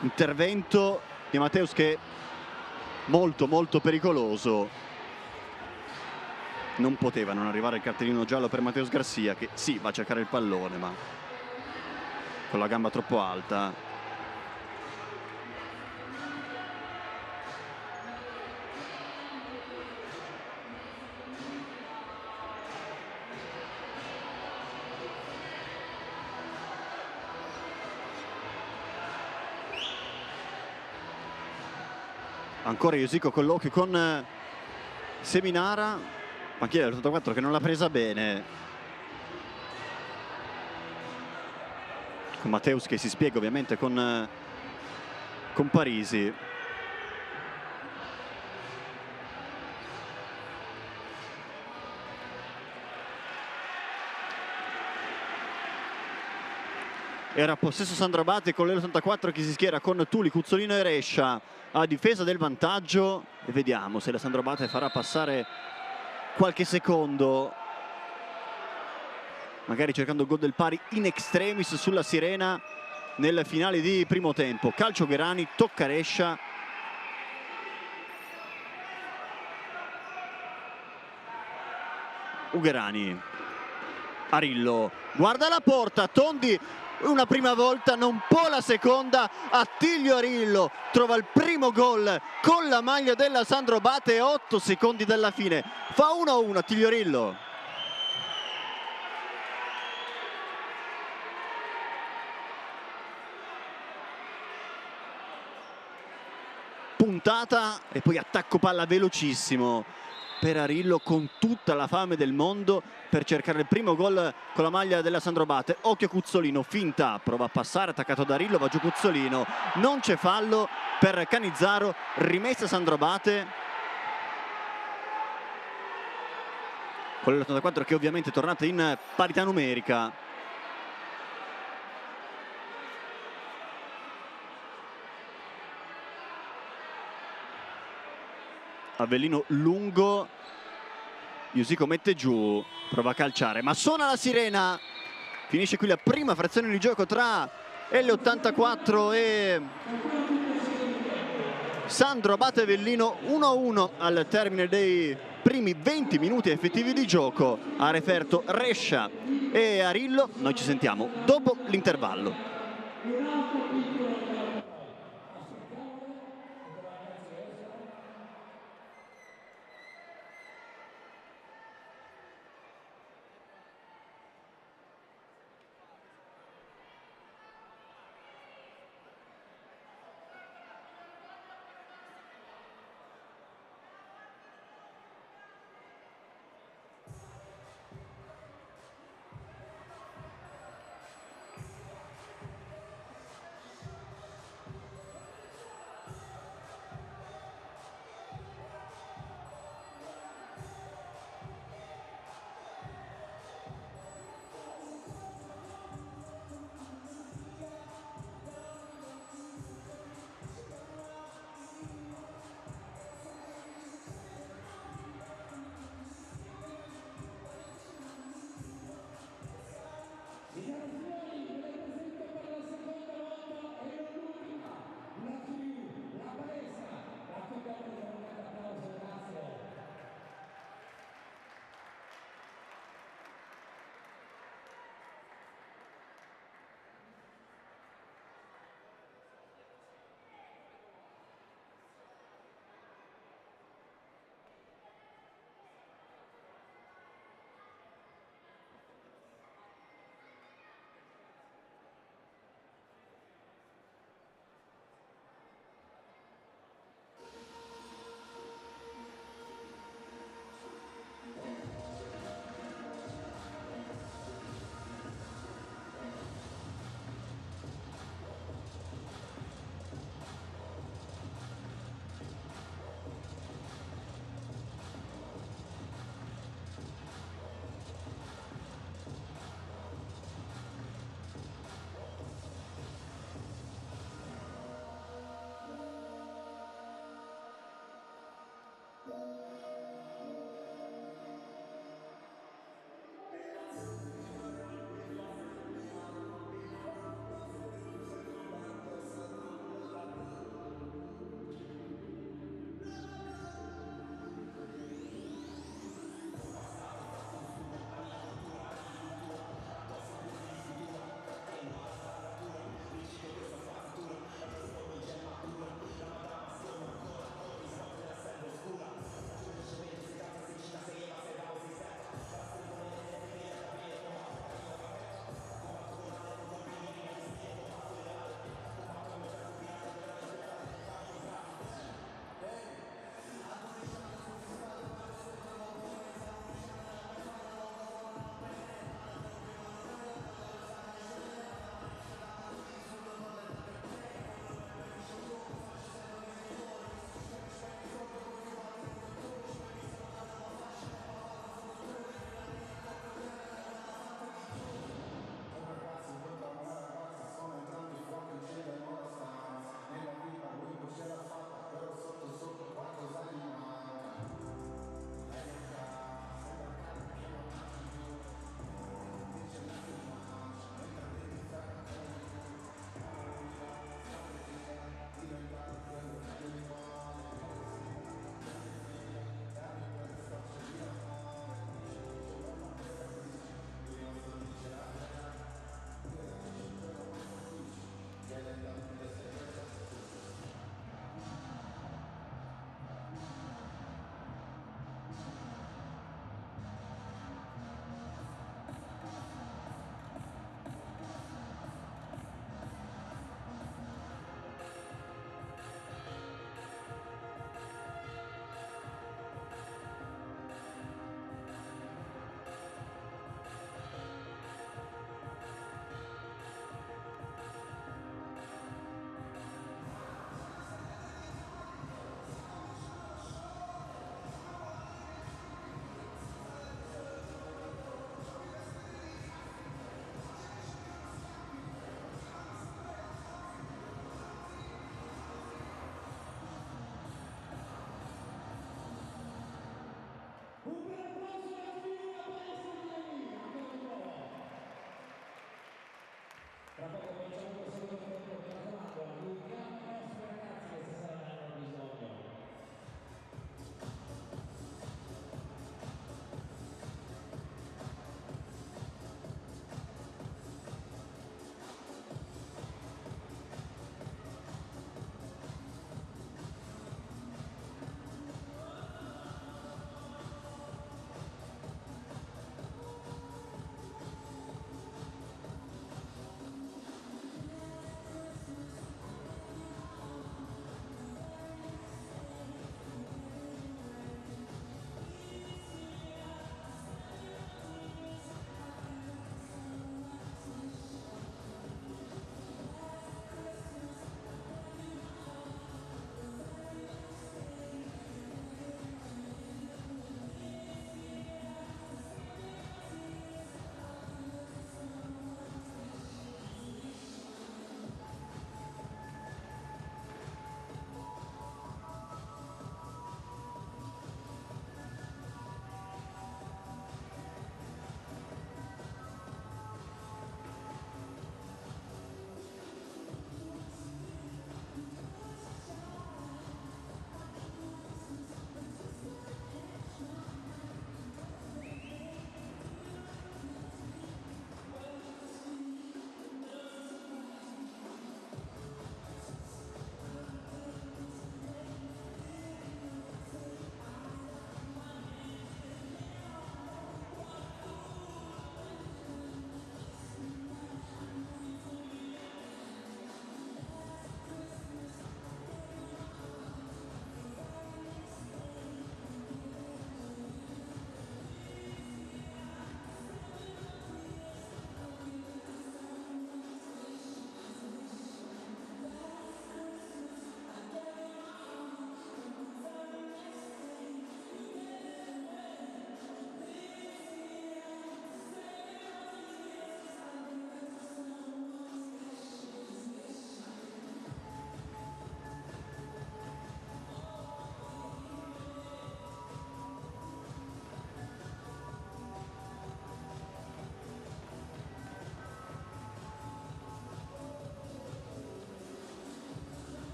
A: Intervento di Mateusz che è molto molto pericoloso. Non poteva non arrivare il cartellino giallo per Mateusz Garcia, che sì, va a cercare il pallone, ma con la gamba troppo alta. Ancora Iosico Colloquio con Seminara, panchina dell'84 che non l'ha presa bene, con Mateusz che si spiega ovviamente con Parisi. Era possesso Sandro Abate con l'84 che si schiera con Tuli, Cuzzolino e Rescia a difesa del vantaggio, e vediamo se la Sandro Abate farà passare qualche secondo, magari cercando il gol del pari in extremis sulla sirena nel finale di primo tempo. Calcio Gherani, tocca Rescia. Ugherani, Arillo, guarda la porta, Tondi una prima volta, non può la seconda. Attilio Arillo trova il primo gol con la maglia della Sandro Abate, 8 secondi dalla fine. Fa 1-1 Attilio Arillo. Puntata e poi attacco palla velocissimo per Arillo, con tutta la fame del mondo per cercare il primo gol con la maglia della Sandro Abate. Occhio Cuzzolino, finta, prova a passare, attaccato da Arillo, va giù Cuzzolino, non c'è fallo per Canizzaro, rimessa Sandro Abate. Con l'84 che ovviamente è tornata in parità numerica. Avellino lungo, Iosico mette giù, prova a calciare, ma suona la sirena. Finisce qui la prima frazione di gioco tra L84 e Sandro Abate Avellino. 1-1 al termine dei primi 20 minuti effettivi di gioco. Ha referto Rescia e Arillo. Noi ci sentiamo dopo l'intervallo.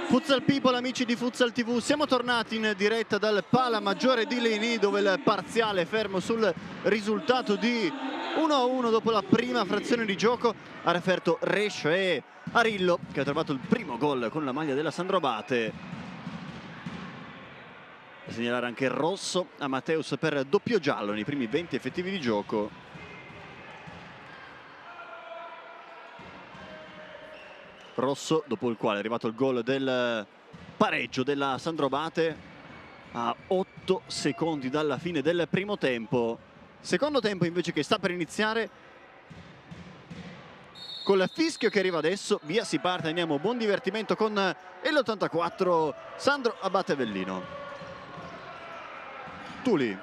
A: Futsal People, amici di Futsal TV, siamo tornati in diretta dal Pala Maggiore di Leni, dove il parziale è fermo sul risultato di 1-1 dopo la prima frazione di gioco. Ha referto Rescia e Arillo, che ha trovato il primo gol con la maglia della Sandro Abate. A segnalare anche il rosso a Matteus per doppio giallo nei primi 20 effettivi di gioco. Rosso dopo il quale è arrivato il gol del pareggio della Sandro Abate a 8 secondi dalla fine del primo tempo. Secondo tempo invece che sta per iniziare, col fischio che arriva adesso. Via, si parte, andiamo, buon divertimento con l'84 Sandro Abate Avellino. Tuli,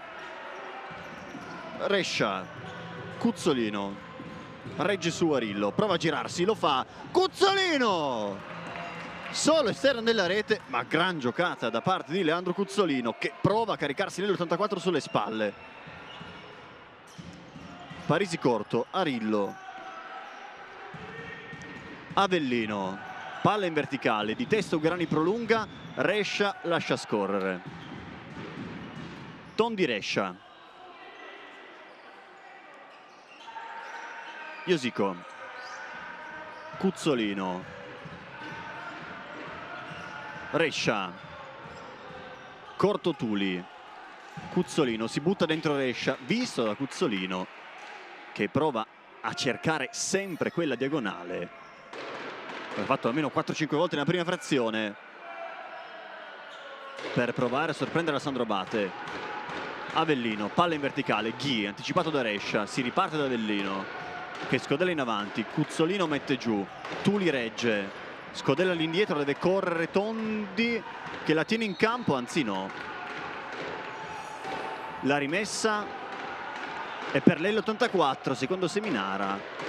A: Rescia, Cuzzolino, regge su Arillo, prova a girarsi, lo fa, Cuzzolino! Solo esterno della rete, ma gran giocata da parte di Leandro Cuzzolino, che prova a caricarsi nell'84 sulle spalle. Parisi corto, Arillo, Avellino, palla in verticale, di testa Ugrani prolunga, Rescia lascia scorrere. Tondi Rescia. Iosico, Cuzzolino, Rescia, corto Tuli, Cuzzolino si butta dentro Rescia, visto da Cuzzolino, che prova a cercare sempre quella diagonale. L'ha fatto almeno 4-5 volte nella prima frazione per provare a sorprendere la Sandro Abate. Avellino, palla in verticale, Ghi, anticipato da Rescia, si riparte da Avellino, che scodella in avanti, Cuzzolino mette giù, Tuli regge, scodella all'indietro, deve correre Tondi che la tiene in campo, anzi no. La rimessa è per l'84, secondo Seminara.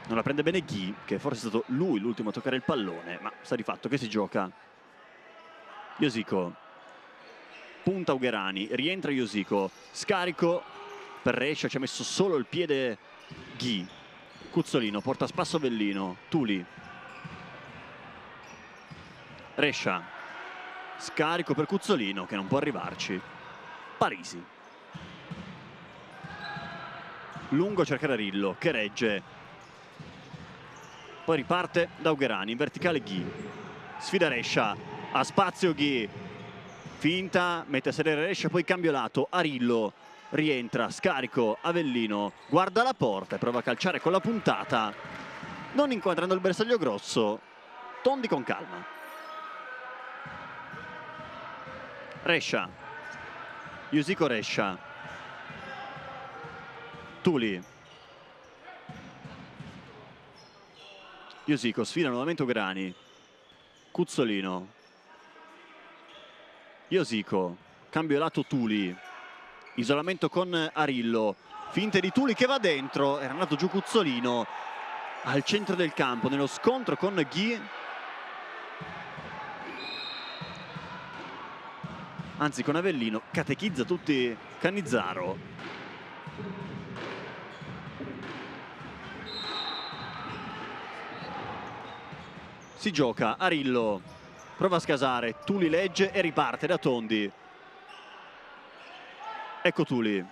A: Non la prende bene Ghi, che forse è stato lui l'ultimo a toccare il pallone, ma sta di fatto che si gioca. Iosico, punta Ugherani, rientra Iosico, scarico per Rescia, ci ha messo solo il piede Ghi. Cuzzolino porta a spasso Avellino, Tuli, Rescia, scarico per Cuzzolino che non può arrivarci. Parisi, lungo a cercare Arillo che regge, poi riparte da Ugherani, in verticale Ghi, sfida Rescia, ha spazio Ghi, finta, mette a sedere Rescia, poi cambio lato, Arillo rientra, scarico, Avellino guarda la porta e prova a calciare con la puntata, non inquadrando il bersaglio grosso. Tondi con calma. Rescia, Iosico Rescia, Tuli, Iosico sfida nuovamente Ugrani, Cuzzolino, Iosico, cambio lato Tuli, isolamento con Arillo, finte di Tuli che va dentro, era andato giù Cuzzolino al centro del campo nello scontro con Ghi, anzi con Avellino, catechizza tutti Cannizzaro. Si gioca, Arillo prova a scasare, Tuli legge e riparte da Tondi. Ecco Tuli,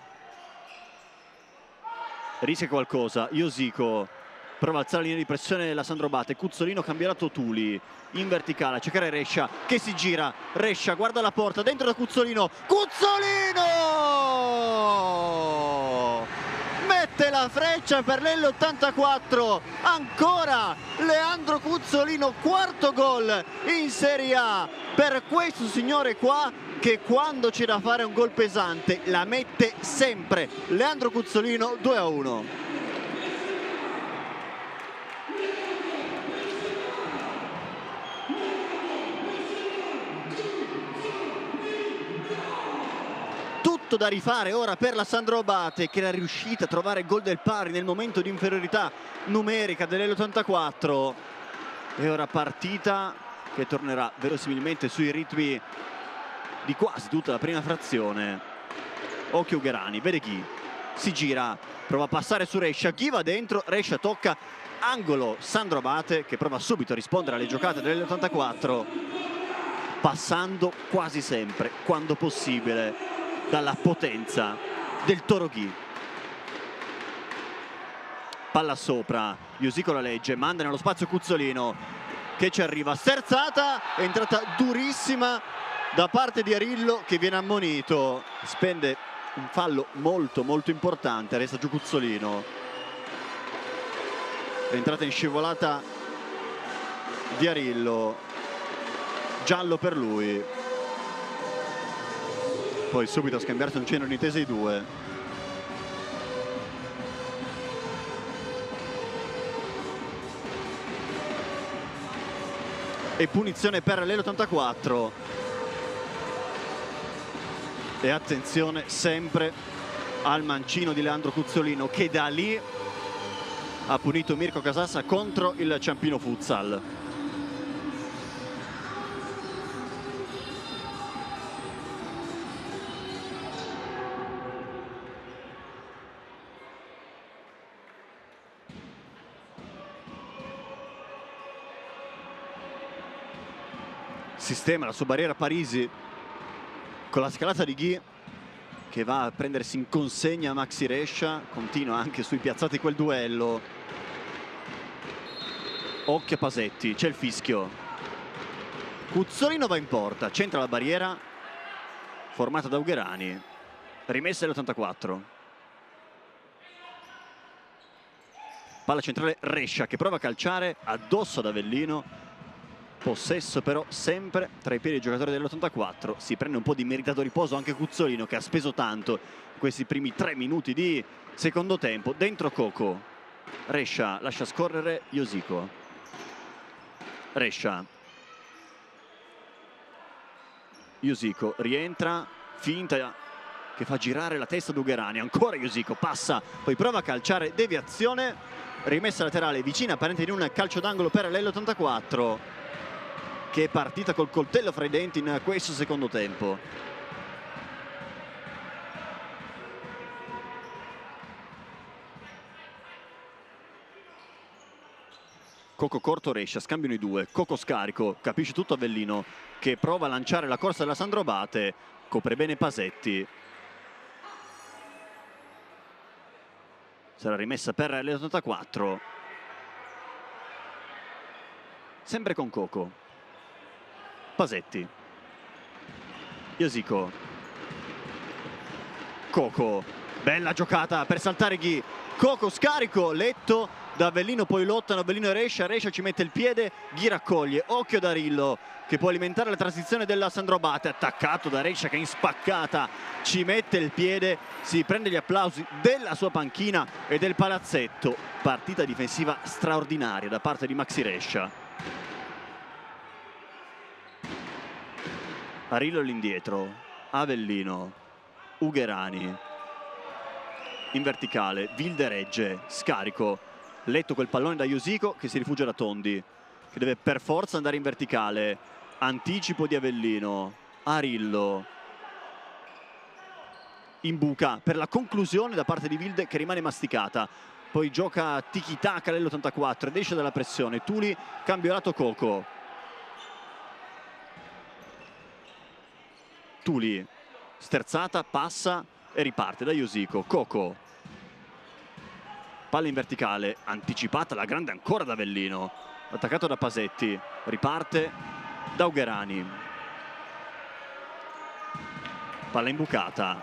A: rischia qualcosa, Iosico prova a alzare la linea di pressione la Sandro Abate, Cuzzolino cambiato Tuli, in verticale a cercare Rescia che si gira, Rescia guarda la porta, dentro da Cuzzolino, Cuzzolino! Mette la freccia per l'84, ancora Leandro Cuzzolino, quarto gol in Serie A per questo signore qua, che quando c'è da fare un gol pesante la mette sempre. Leandro Cuzzolino, 2-1. Tutto da rifare ora per la Sandro Abate, che era riuscita a trovare il gol del pari nel momento di inferiorità numerica dell'84. E ora partita che tornerà verosimilmente sui ritmi di quasi tutta la prima frazione. Occhio Ugherani, vede chi? si gira, prova a passare su Rescia, chi va dentro? Rescia tocca angolo Sandro Abate, che prova subito a rispondere alle giocate dell'84, passando quasi sempre, quando possibile, dalla potenza del Toro Ghi. Palla sopra, Iusico la legge, manda nello spazio Cuzzolino che ci arriva, sterzata, è entrata durissima da parte di Arillo, che viene ammonito, spende un fallo molto importante, resta giù Cuzzolino. È entrata in scivolata di Arillo, giallo per lui, poi subito a scambiarsi un cenno in intesa i due. E punizione per l'El84. E attenzione sempre al mancino di Leandro Cuzzolino, che da lì ha punito Mirko Casassa contro il Ciampino Futsal. Sistema la sua barriera Parisi con la scalata di Ghi, che va a prendersi in consegna Maxi Rescia, continua anche sui piazzati quel duello. Occhio a Pasetti, c'è il fischio. Cuzzolino va in porta, centra la barriera formata da Ugherani, rimessa l'84. Palla centrale Rescia che prova a calciare addosso ad Avellino. Possesso però sempre tra i piedi dei giocatori dell'84. Si prende un po' di meritato riposo anche Cuzzolino, che ha speso tanto in questi primi 3 minuti di secondo tempo. Dentro Coco, Rescia lascia scorrere Iusico. Rescia, Iusico rientra, finta che fa girare la testa d'Ugherani, ancora Iusico, passa, poi prova a calciare, deviazione, rimessa laterale vicina apparente in un calcio d'angolo per l'L84, che è partita col coltello fra i denti in questo secondo tempo. Coco corto Rescia, scambiano i due, Coco scarico, capisce tutto Avellino, che prova a lanciare la corsa della Sandro Abate, copre bene Pasetti. Sarà rimessa per l'84. Sempre con Coco. Pasetti. Iusico. Coco. Bella giocata per saltare Ghi. Coco scarico, letto da Avellino, poi lottano Avellino e Rescia. Rescia ci mette il piede, Ghi raccoglie. Occhio ad Arillo, che può alimentare la transizione della Sandro Abate, attaccato da Rescia che in spaccata ci mette il piede, si prende gli applausi della sua panchina e del palazzetto. Partita difensiva straordinaria da parte di Maxi Rescia. Arillo all'indietro, Avellino, Ugherani, in verticale, Wilde regge, scarico, letto quel pallone da Iusico che si rifugia da Tondi, che deve per forza andare in verticale, anticipo di Avellino, Arillo, in buca per la conclusione da parte di Wilde che rimane masticata, poi gioca tiki-taka l'84 ed esce dalla pressione, Tuli, cambio lato Coco. Tuli, sterzata, passa e riparte da Iusico. Coco, palla in verticale, anticipata la grande ancora da Avellino, attaccato da Pasetti, riparte da Ugherani. Palla imbucata,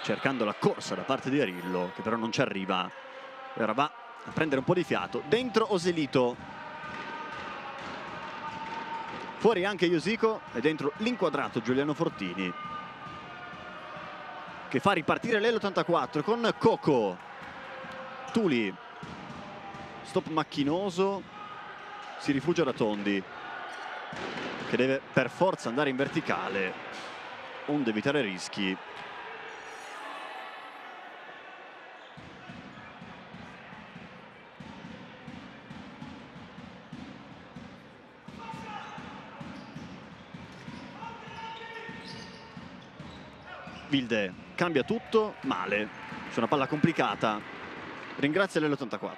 A: cercando la corsa da parte di Arillo, che però non ci arriva. E ora va a prendere un po' di fiato. Dentro Oselito. Fuori anche Iusico e dentro l'inquadrato Giuliano Fortini, che fa ripartire l'84 con Coco. Tuli, stop macchinoso, si rifugia da Tondi, che deve per forza andare in verticale onde evitare rischi. Wilde cambia tutto male, su una palla complicata. Ringrazia l'84.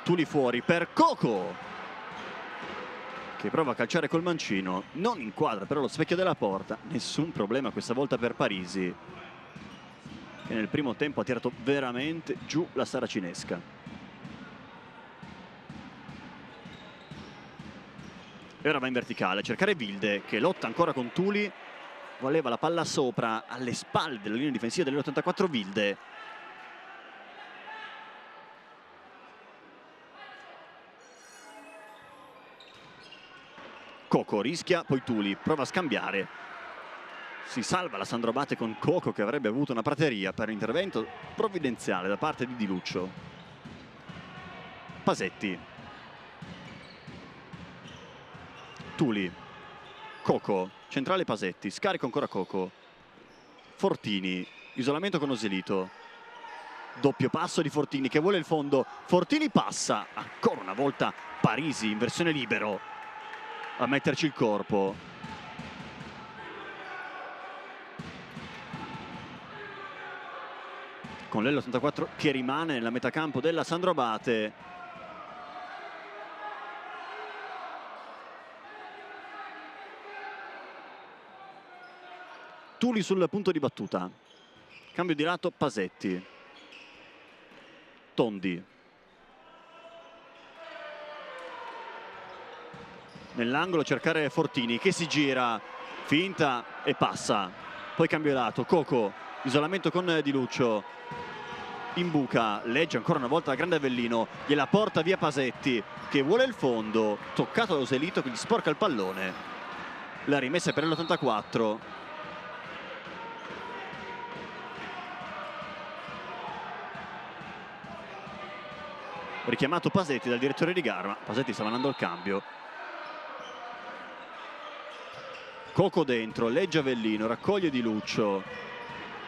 A: Tuli fuori per Coco, che prova a calciare col mancino, non inquadra però lo specchio della porta. Nessun problema questa volta per Parisi, che nel primo tempo ha tirato veramente giù la saracinesca. E ora va in verticale a cercare Wilde, che lotta ancora con Tuli. Voleva la palla sopra, alle spalle della linea difensiva dell'84 Wilde. Coco rischia, poi Tuli prova a scambiare. Si salva la Sandro Abate con Coco, che avrebbe avuto una prateria per intervento provvidenziale da parte di Di Luccio. Pasetti. Tuli. Coco, centrale Pasetti, scarico ancora Coco. Fortini, isolamento con Oselito. Doppio passo di Fortini che vuole il fondo. Fortini passa, ancora una volta Parisi in versione libero a metterci il corpo. Con l'84 che rimane nella metacampo della Sandro Abate. Tuli sul punto di battuta. Cambio di lato Pasetti. Tondi. Nell'angolo cercare Fortini che si gira, finta e passa. Poi cambio lato, Coco, isolamento con Di Luccio. Imbuca, legge ancora una volta la grande Avellino, gliela porta via Pasetti che vuole il fondo, toccato da Oselito che gli sporca il pallone. La rimessa è per l'84. Richiamato Pasetti dal direttore di gara, ma Pasetti sta mandando il cambio. Coco dentro, legge Avellino, raccoglie Di Luccio.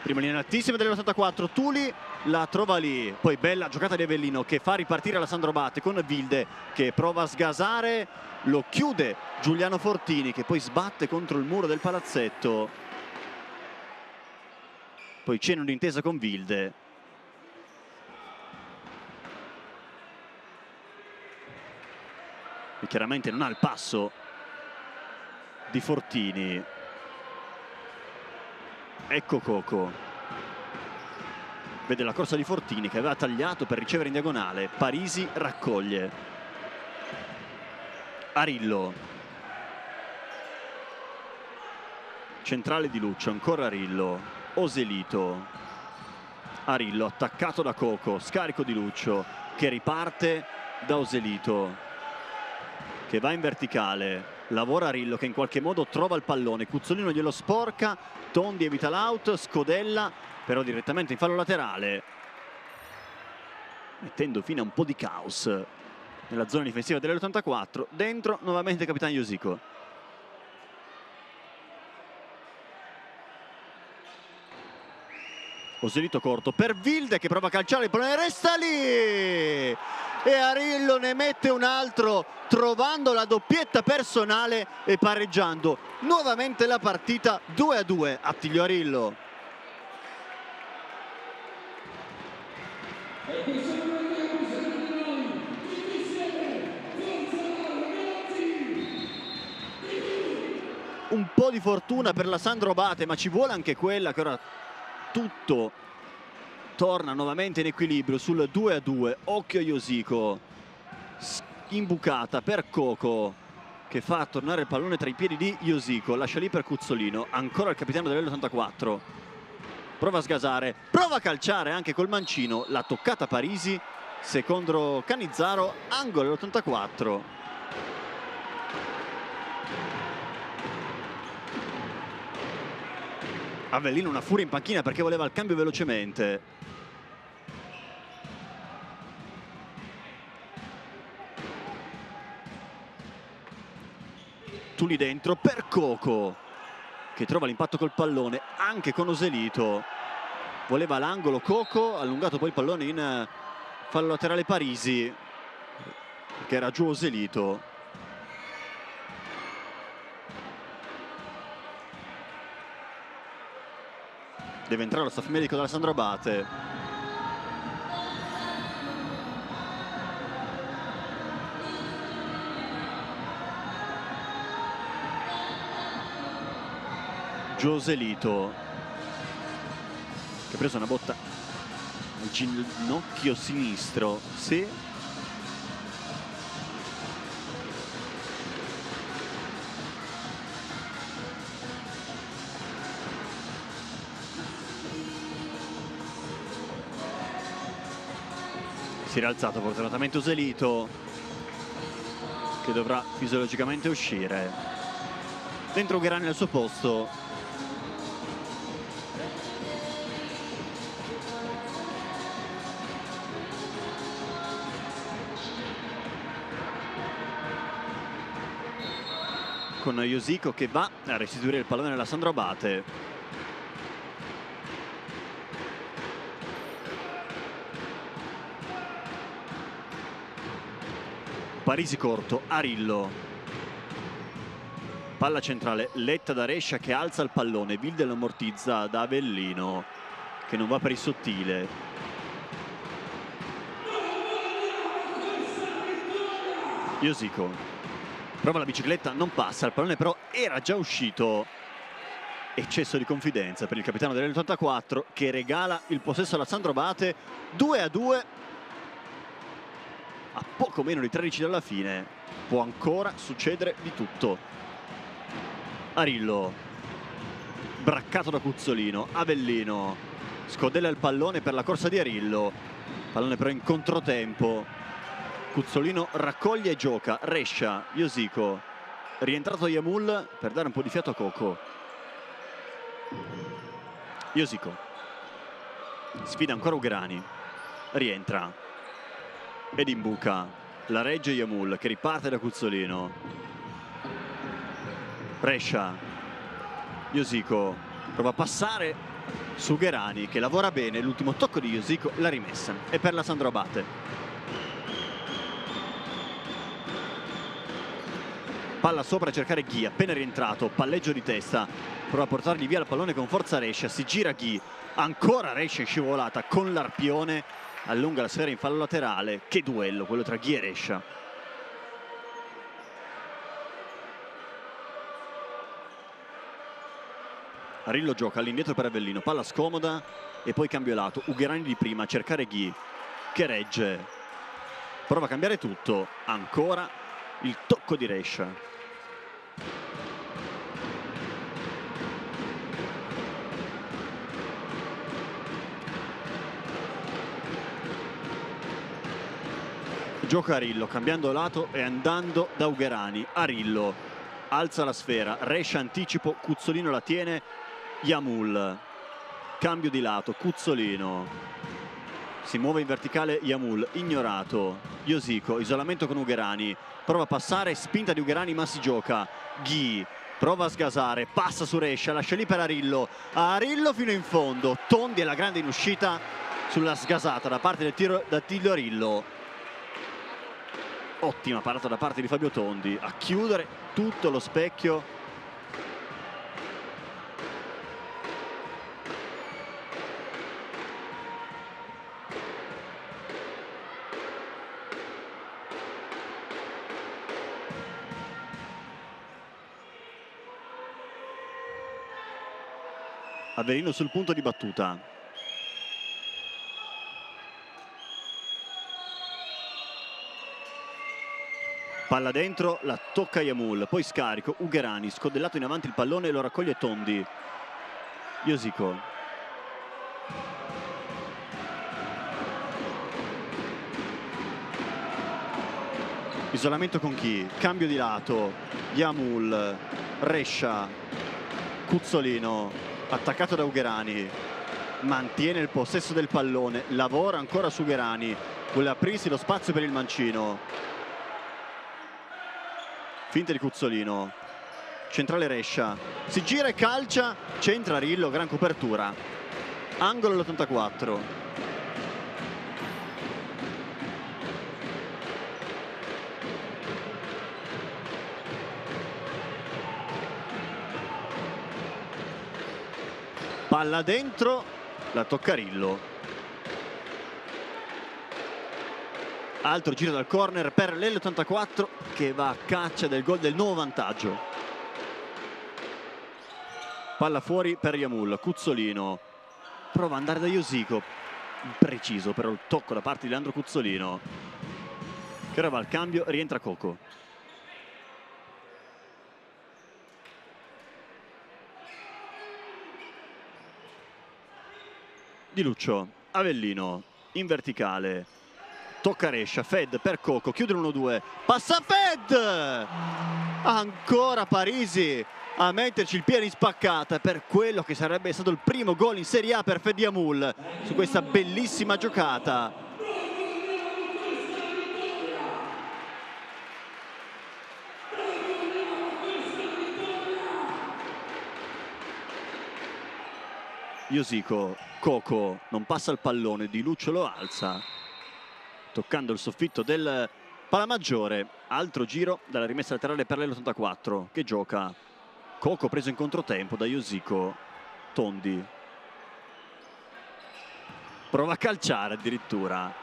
A: Prima linea altissima dell'84, Tuli la trova lì. Poi bella giocata di Avellino che fa ripartire la Sandro Abate con Wilde che prova a sgasare. Lo chiude Giuliano Fortini che poi sbatte contro il muro del palazzetto. Poi c'è un'intesa con Wilde. E chiaramente non ha il passo di Fortini. Ecco Coco. Vede la corsa di Fortini che aveva tagliato per ricevere in diagonale. Parisi raccoglie. Arillo. Centrale Di Luccio, ancora Arillo. Oselito. Arillo attaccato da Coco. Scarico Di Luccio che riparte da Oselito, che va in verticale. Lavora Arillo che in qualche modo trova il pallone. Cuzzolino glielo sporca. Tondi evita l'out. Scodella però direttamente in fallo laterale, mettendo fine a un po' di caos nella zona difensiva dell'84. Dentro nuovamente capitano Iosico. Oselito corto per Wilde che prova a calciare, il pallone resta lì e Arillo ne mette un altro, trovando la doppietta personale e pareggiando nuovamente la partita 2-2. Attilio Arillo. Un po' di fortuna per la Sandro Abate, ma ci vuole anche quella, che ora tutto torna nuovamente in equilibrio sul 2-2. Occhio a Iosico, imbucata per Coco che fa tornare il pallone tra i piedi di Iosico, lascia lì per Cuzzolino, ancora il capitano dell'84. Prova a sgasare, prova a calciare anche col mancino, l'ha toccata Parisi, secondo Canizzaro, angolo dell'84. Avellino una furia in panchina perché voleva il cambio velocemente. Tuli dentro per Coco che trova l'impatto col pallone anche con Oselito. Voleva l'angolo Coco, ha allungato poi il pallone in fallo laterale Parisi. che era giù Oselito. Deve entrare lo staff medico di Alessandro Abate. Gioselito, che ha preso una botta al ginocchio sinistro. Sì. Si è rialzato fortunatamente Oselito, che dovrà fisiologicamente uscire. Dentro Gherani al suo posto. Con Josico che va a restituire il pallone alla Sandro Abate. Parisi corto, Arillo. Palla centrale, letta da Rescia che alza il pallone. Wilde lo ammortizza da Avellino, che non va per il sottile. Josico prova la bicicletta, non passa, il pallone però era già uscito. Eccesso di confidenza per il capitano dell'84, che regala il possesso alla Sandro Abate. 2-2 a poco meno di 13 dalla fine. Può ancora succedere di tutto. Arillo, braccato da Cuzzolino. Avellino scodella il pallone per la corsa di Arillo, pallone però in controtempo. Cuzzolino raccoglie e gioca. Rescia, Josico, rientrato Yamul per dare un po' di fiato a Coco. Josico sfida ancora Ugherani, rientra ed imbuca, la regge Yamul che riparte da Cuzzolino. Rescia, Josico prova a passare su Gherani che lavora bene. L'ultimo tocco di Josico, la rimessa è per la Sandro Abate. Palla sopra a cercare Ghi, appena rientrato, palleggio di testa, prova a portargli via il pallone con forza Rescia, si gira Ghi, ancora Rescia in scivolata con l'arpione, allunga la sfera in fallo laterale. Che duello quello tra Ghi e Rescia. Arillo gioca all'indietro per Avellino, palla scomoda e poi cambio lato. Ugherani di prima a cercare Ghi, che regge, prova a cambiare tutto, ancora il tocco di Rescia. Gioca Arillo cambiando lato e andando da Ugherani. Arillo alza la sfera, Rescia anticipo, Cuzzolino la tiene. Yamul, cambio di lato, Cuzzolino si muove in verticale. Yamul ignorato. Josico, isolamento con Ugherani, prova a passare, spinta di Ugherani ma si gioca. Ghi prova a sgasare, passa su Rescia, lascia lì per Arillo. Arillo fino in fondo, Tondi è la grande in uscita sulla sgasata da parte da Tilio Arillo. Ottima parata da parte di Fabio Tondi a chiudere tutto lo specchio. Avellino sul punto di battuta. Palla dentro, la tocca Yamul, poi scarico, Ugherani, scodellato in avanti il pallone e lo raccoglie Tondi. Josico. Isolamento con chi? Cambio di lato, Yamul, Rescia, Cuzzolino, attaccato da Ugherani, mantiene il possesso del pallone, lavora ancora su Ugherani, vuole aprirsi lo spazio per il mancino. Finta di Cuzzolino, centrale Rescia, si gira e calcia, centra Arillo, gran copertura, angolo l'84. Palla dentro, la tocca Rillo. Altro giro dal corner per l'L84 che va a caccia del gol del nuovo vantaggio. Palla fuori per Yamul, Cuzzolino prova ad andare da Iosico, preciso però il tocco da parte di Leandro Cuzzolino, che ora va al cambio, rientra Coco. Di Luccio, Avellino in verticale, tocca Rescia, Fed per Coco, chiude l'1-2, passa Fed, ancora Parisi a metterci il piede in spaccata per quello che sarebbe stato il primo gol in Serie A per Fed Yamul su questa bellissima giocata. Iosico, Coco non passa il pallone, Di Luccio lo alza toccando il soffitto del Palamaggiore. Altro giro dalla rimessa laterale per l'L84 che gioca. Coco preso in controtempo da Iosico. Tondi prova a calciare addirittura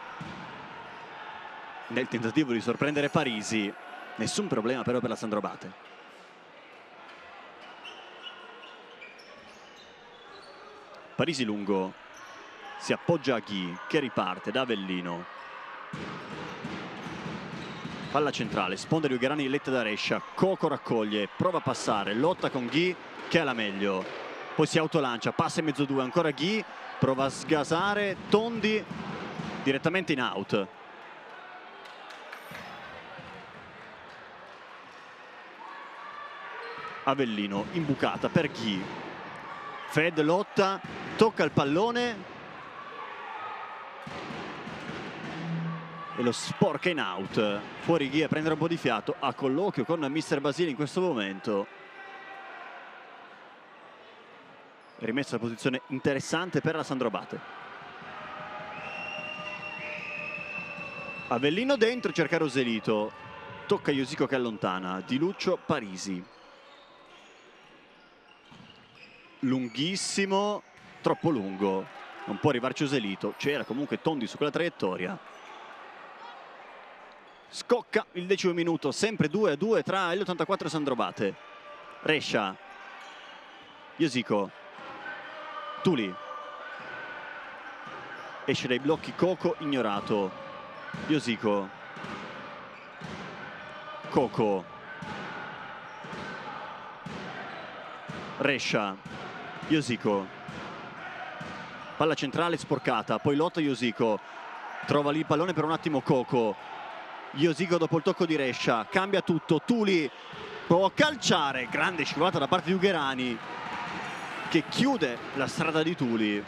A: nel tentativo di sorprendere Parisi. Nessun problema però per la Sandrobate. Parisi lungo, si appoggia a Ghi che riparte da Avellino. Palla centrale, sponda di Ugherani letta da Rescia. Coco raccoglie, prova a passare, lotta con Ghi che ha la meglio. Poi si autolancia, passa in mezzo due, ancora Ghi, prova a sgasare, Tondi direttamente in out. Avellino imbucata per Ghi. Fed lotta, tocca il pallone e lo sporca in out. Fuori Ghi a prendere un po' di fiato, a colloquio con mister Basile in questo momento. Rimessa la posizione interessante per la Sandrobate. Avellino dentro, cerca Roselito, tocca Iosico che allontana. Di Luccio, Parisi. Lunghissimo, troppo lungo, non può arrivarci Oselito, c'era comunque Tondi su quella traiettoria. Scocca il 10° minuto, sempre 2-2 tra l'84 e Sandrobate. Rescia, Iosico, Tuli, esce dai blocchi Coco, ignorato. Iosico, Coco, Rescia, Iosico, palla centrale sporcata, poi lotta Iosico, trova lì il pallone per un attimo Coco. Iosico dopo il tocco di Rescia, cambia tutto, Tuli può calciare, grande scivolata da parte di Ugherani che chiude la strada di Tuli.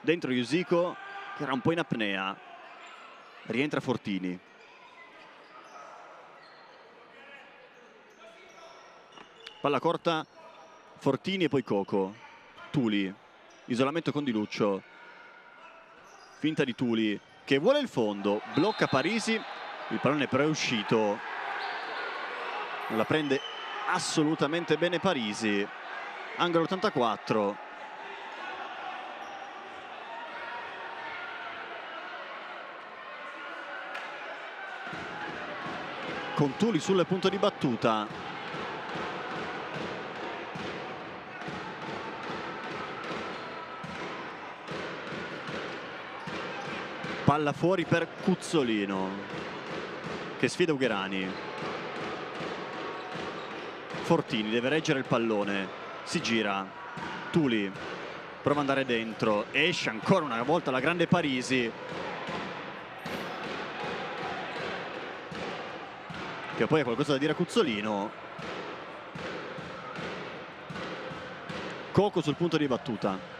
A: Dentro Iosico che era un po' in apnea, rientra Fortini. Palla corta, Fortini e poi Coco. Tuli, isolamento con Di Luccio, finta di Tuli che vuole il fondo, blocca Parisi, il pallone però è uscito, non la prende assolutamente bene Parisi. Angolo 84. Con Tuli sul punto di battuta. Palla fuori per Cuzzolino che sfida Ugherani. Fortini deve reggere il pallone, si gira, Tuli prova ad andare dentro, esce ancora una volta la grande Parisi che poi ha qualcosa da dire a Cuzzolino. Coco sul punto di battuta.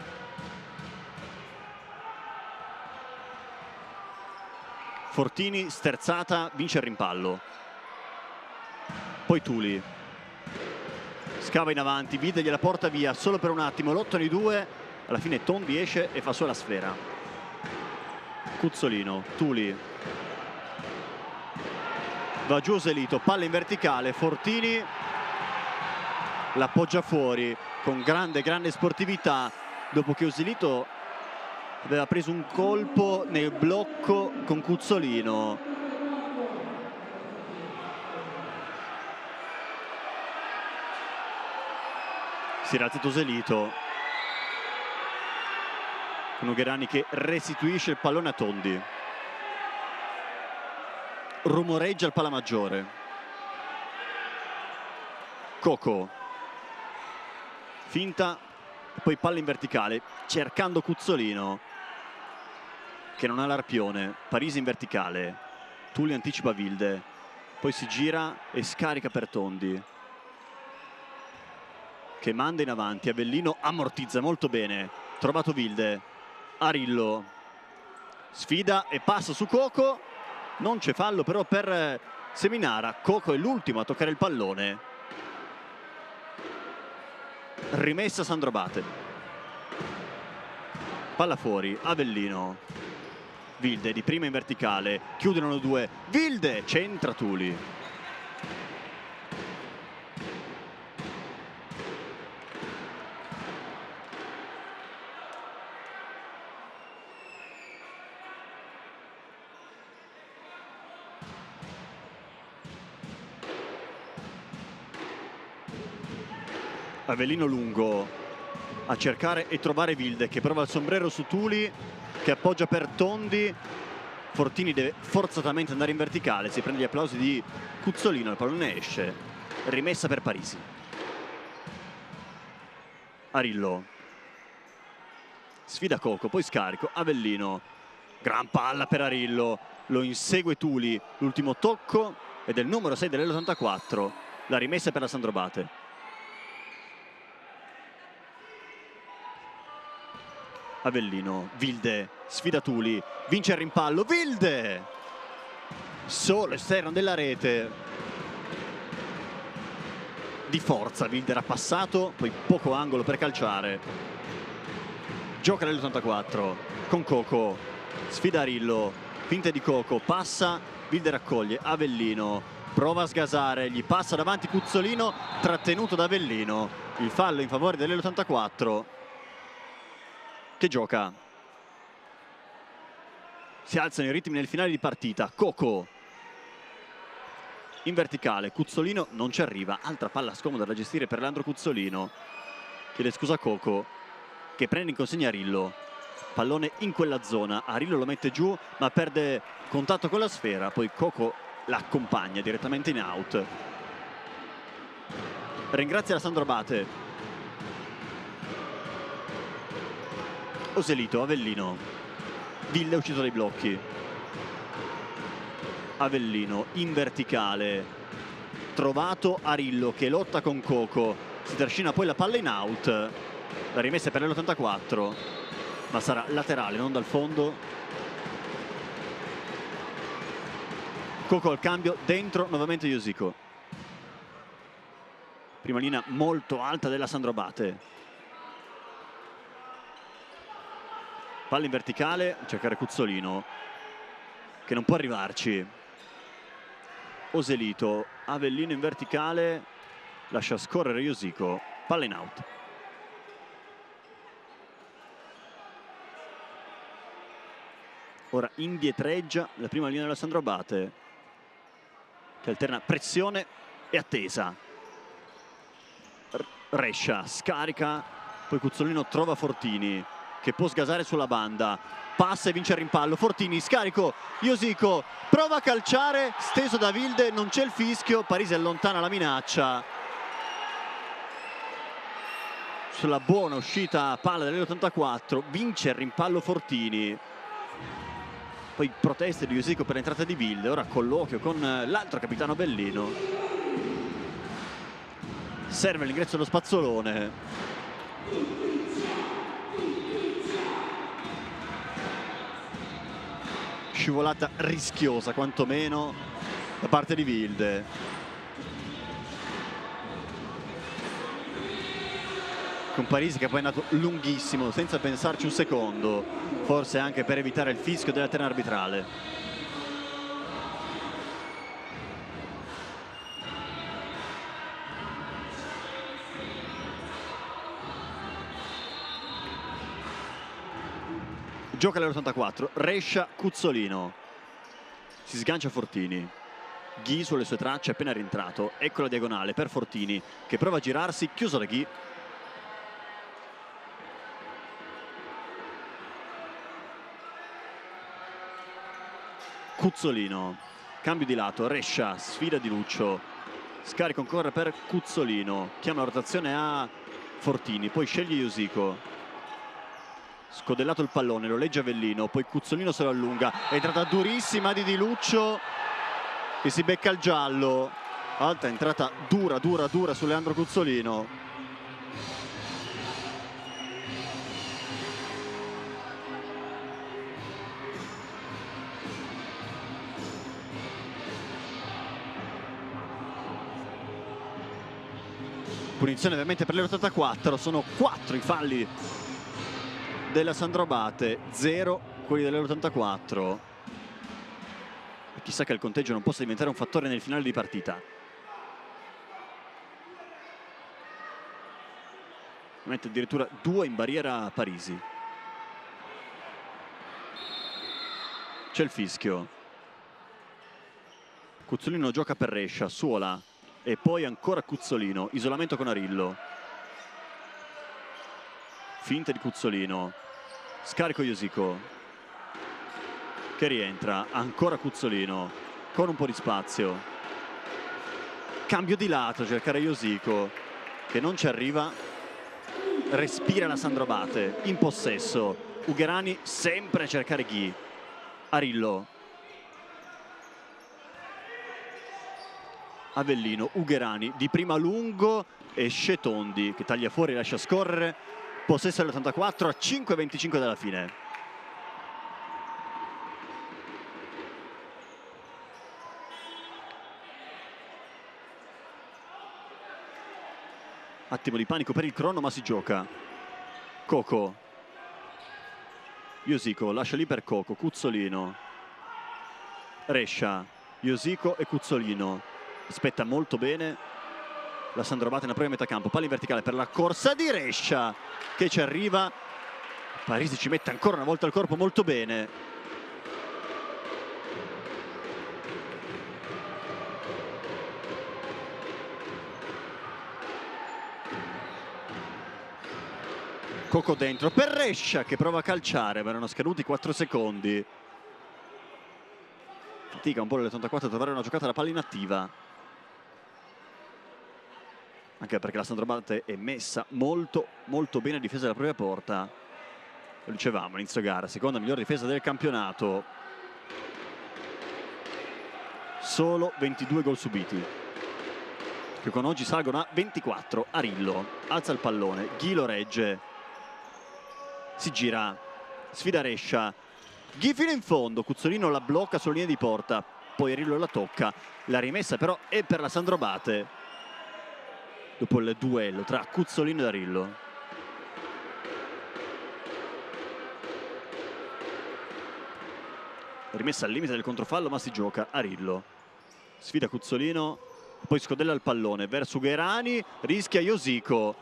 A: Fortini sterzata, vince il rimpallo. Poi Tuli scava in avanti, Vida gliela porta via solo per un attimo, lottano i due, alla fine Tondi esce e fa solo la sfera. Cuzzolino, Tuli va giù Oselito, palla in verticale, Fortini l'appoggia fuori, con grande sportività, dopo che Oselito aveva preso un colpo nel blocco con Cuzzolino. Si è rialzato Oselito, con Ugherani che restituisce il pallone a Tondi. Rumoreggia il palla maggiore. Coco, finta, poi palla in verticale, cercando Cuzzolino che non ha l'arpione. Parisi in verticale, Tulli anticipa Wilde, poi si gira e scarica per Tondi che manda in avanti. Avellino ammortizza molto bene, trovato Wilde. Arillo sfida e passa su Coco, non c'è fallo però per Seminara. Coco è l'ultimo a toccare il pallone. Rimessa Sandro Abate, palla fuori. Avellino, Wilde di prima in verticale, chiudono due. Wilde centra Tuli. Avellino lungo a cercare e trovare Wilde che prova il sombrero su Tuli, che appoggia per Tondi. Fortini deve forzatamente andare in verticale, si prende gli applausi di Cuzzolino, il pallone esce. Rimessa per Parisi. Arillo sfida Coco, poi scarico. Avellino, gran palla per Arillo, lo insegue Tuli, l'ultimo tocco è del numero 6 dell'84. La rimessa per la Sandro Abate. Avellino, Wilde sfida Tuli, vince il rimpallo. Wilde solo esterno della rete di forza. Wilde era passato, poi poco angolo per calciare. Gioca nell'84 con Coco, sfida Arillo, finta di Coco, passa, Wilde raccoglie. Avellino prova a sgasare, gli passa davanti Cuzzolino, trattenuto da Avellino. Il fallo in favore dell'84 che gioca. Si alzano i ritmi nel finale di partita. Coco in verticale, Cuzzolino non ci arriva. Altra palla scomoda da gestire per Leandro Cuzzolino. Chiede scusa a Coco, che prende in consegna Arillo. Pallone in quella zona, Arillo lo mette giù ma perde contatto con la sfera. Poi Coco l'accompagna direttamente in out. Ringrazia la Sandro Abate. Oselito, Avellino, Wilde è uscito dai blocchi. Avellino in verticale, trovato Arillo che lotta con Coco, si trascina poi la palla in out. La rimessa è per l'84, ma sarà laterale, non dal fondo. Coco al cambio, dentro nuovamente Iosico. Prima linea molto alta della Sandro Abate. Palla in verticale, a cercare Cuzzolino che non può arrivarci. Oselito, Avellino in verticale, lascia scorrere Iosico, palla in out. Ora indietreggia la prima linea della Sandro Abate, che alterna pressione e attesa. Rescia scarica, poi Cuzzolino trova Fortini che può sgasare sulla banda, passa e vince il rimpallo. Fortini, scarico, Iosico prova a calciare, steso da Wilde, non c'è il fischio. Parisi allontana la minaccia. Sulla buona uscita a palla dell'84 vince il rimpallo Fortini. Poi proteste di Iosico per l'entrata di Wilde. Ora colloquio con l'altro capitano Avellino. Serve l'ingresso dello spazzolone. Scivolata rischiosa quantomeno da parte di Wilde. Con Parisi che poi è andato lunghissimo senza pensarci un secondo, forse anche per evitare il fischio della terna arbitrale. Gioca l'84, Rescia, Cuzzolino. Si sgancia Fortini. Ghi sulle sue tracce, appena rientrato. Ecco la diagonale per Fortini che prova a girarsi, chiuso da Ghi. Cuzzolino, cambio di lato, Rescia, sfida di Luccio, scarico ancora per Cuzzolino, chiama la rotazione a Fortini, poi sceglie Iosico, scodellato il pallone, lo legge Avellino, poi Cuzzolino se lo allunga, entrata durissima di Luccio che si becca il giallo, alta entrata dura su Leandro Cuzzolino. Punizione ovviamente per l'84, sono 4 i falli della Sandro Abate, 0 quelli dell'84. E chissà che il conteggio non possa diventare un fattore nel finale di partita. Mette addirittura 2 in barriera Parisi. C'è il fischio. Cuzzolino gioca per Rescia, Suola. E poi ancora Cuzzolino, isolamento con Arillo. Finta di Cuzzolino. Scarico Iosico. Che rientra, ancora Cuzzolino. Con un po' di spazio. Cambio di lato, cercare Iosico. Che non ci arriva. Respira la Sandro Abate, in possesso. Ugherani sempre a cercare Ghi. Arillo. Avellino, Ugherani, di prima lungo, esce Tondi che taglia fuori e lascia scorrere. Possesso all'84 a 5:25 dalla fine. Attimo di panico per il crono, ma si gioca. Coco. Iosico lascia lì per Coco, Cuzzolino. Rescia, Iosico e Cuzzolino. Aspetta molto bene la Sandro Abate nella propria metà campo, palla in verticale per la corsa di Rescia che ci arriva. Parisi ci mette ancora una volta il corpo molto bene. Coco dentro per Rescia che prova a calciare, ma erano scaduti 4 secondi. Fatica un po' l'84 a trovare una giocata da palla inattiva. Anche perché la Sandro Abate è messa molto bene a difesa della propria porta. Lo dicevamo inizio gara, seconda miglior difesa del campionato. Solo 22 gol subiti, che con oggi salgono a 24. Arillo alza il pallone, Ghi lo regge, si gira, sfida Rescia, Ghi fino in fondo, Cuzzolino la blocca sulla linea di porta, poi Arillo la tocca, la rimessa però è per la Sandro Abate. Dopo il duello tra Cuzzolino e Arillo. Rimessa al limite del controfallo, ma si gioca. Arillo sfida Cuzzolino, poi scodella il pallone verso Ugherani, rischia Iosico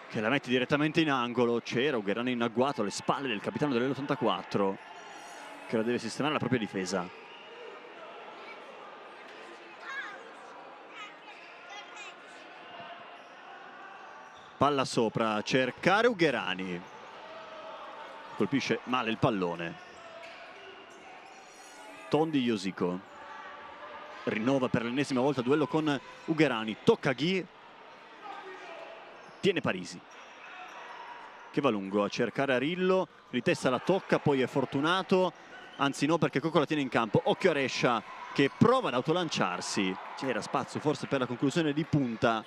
A: che la mette direttamente in angolo. C'era Ugherani in agguato alle spalle del capitano dell'84 che la deve sistemare la propria difesa. Palla sopra, cercare Ugherani. Colpisce male il pallone. Tondi Iosico. Rinnova per l'ennesima volta il duello con Ugherani. Tocca Ghi. Tiene Parisi, che va lungo a cercare Arillo. Ritesta la tocca, poi è fortunato. Anzi no, perché Coco la tiene in campo. Occhio a Rescia che prova ad autolanciarsi. C'era spazio forse per la conclusione di punta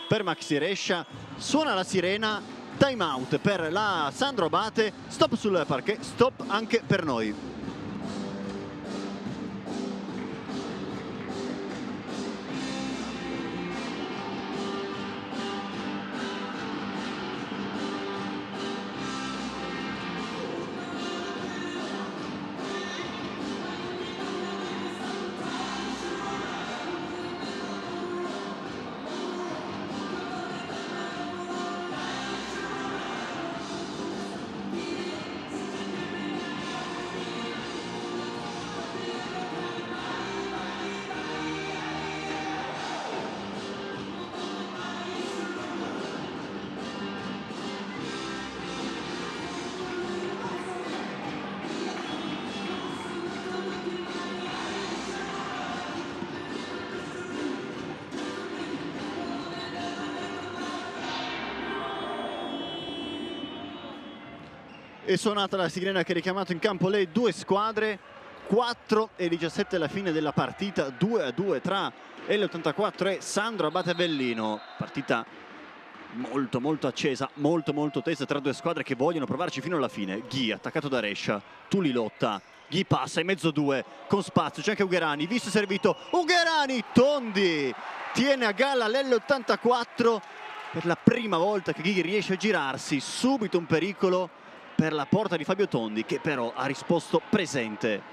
A: per Maxi Rescia. Suona la sirena, time out per la Sandro Abate, stop sul parquet, stop anche per noi. è suonata la sirena che ha richiamato in campo le due squadre. 4:17 alla fine della partita, 2-2 tra L84 e Sandro Abate Avellino. Partita molto accesa, molto tesa tra due squadre che vogliono provarci fino alla fine. Ghi attaccato da Rescia, Tuli lotta, Ghi passa in mezzo due con spazio, c'è anche Ugherani, visto e servito, Ugherani, Tondi tiene a galla l'L84 per la prima volta che Ghi riesce a girarsi. Subito un pericolo per la porta di Fabio Tondi, che però ha risposto presente.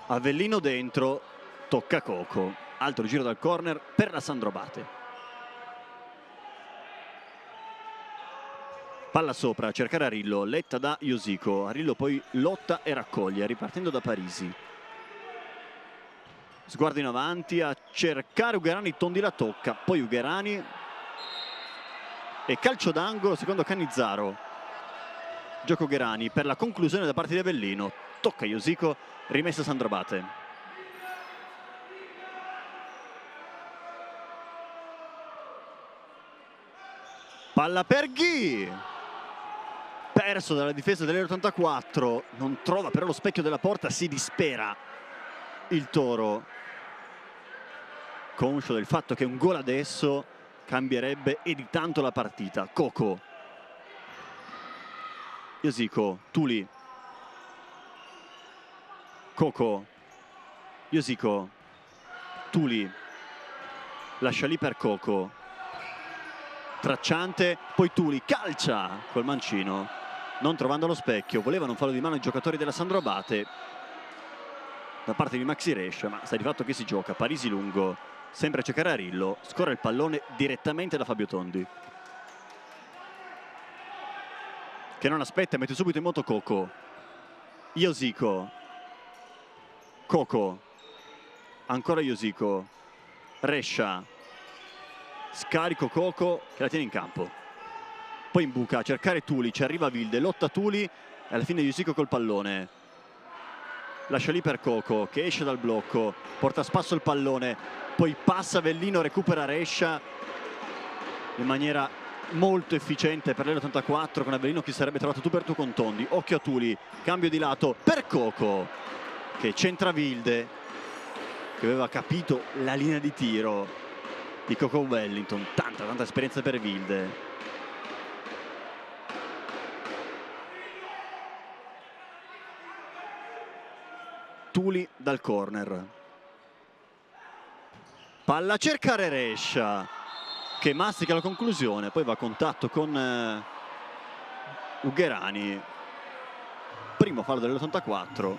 A: Avellino dentro, tocca Coco, altro giro dal corner per la Sandro Abate. Palla sopra a cercare Arillo, letta da Iosico, Arillo poi lotta e raccoglie, ripartendo da Parisi. Sguardo in avanti a cercare Ugherani, Tondi la tocca, poi Ugherani e calcio d'angolo secondo Cannizzaro. Gioco Ugherani per la conclusione da parte di Avellino, tocca Iosico, rimessa Sandro Abate. Palla per Ghi, perso dalla difesa dell'84, non trova però lo specchio della porta, si dispera il Toro, conscio del fatto che un gol adesso cambierebbe e di tanto la partita. Coco, Iosico, Tuli, Coco, Iosico, Tuli, lascia lì per Coco, tracciante, poi Tuli calcia col mancino, non trovando lo specchio. Volevano un fallo di mano i giocatori della Sandro Abate da parte di Maxi Rescia, ma sta di fatto che si gioca. Parisi lungo, sempre a cercare Arillo, scorre il pallone direttamente da Fabio Tondi, che non aspetta, mette subito in moto Coco. Iosico, Coco, ancora Iosico, Rescia, scarico Coco che la tiene in campo, poi in buca a cercare Tuli, ci arriva Wilde, lotta Tuli e alla fine Iosico col pallone, lascia lì per Coco che esce dal blocco, porta a spasso il pallone, poi passa Avellino, recupera Rescia in maniera molto efficiente per l'L84, con Avellino che sarebbe trovato tu per tu con Tondi. Occhio a Tuli, cambio di lato per Coco che centra Wilde, che aveva capito la linea di tiro di Coco Wellington. Tanta esperienza per Wilde. Tuli dal corner, palla a cercare Rescia che mastica la conclusione, poi va a contatto con Ugherani. Primo fallo dell'84.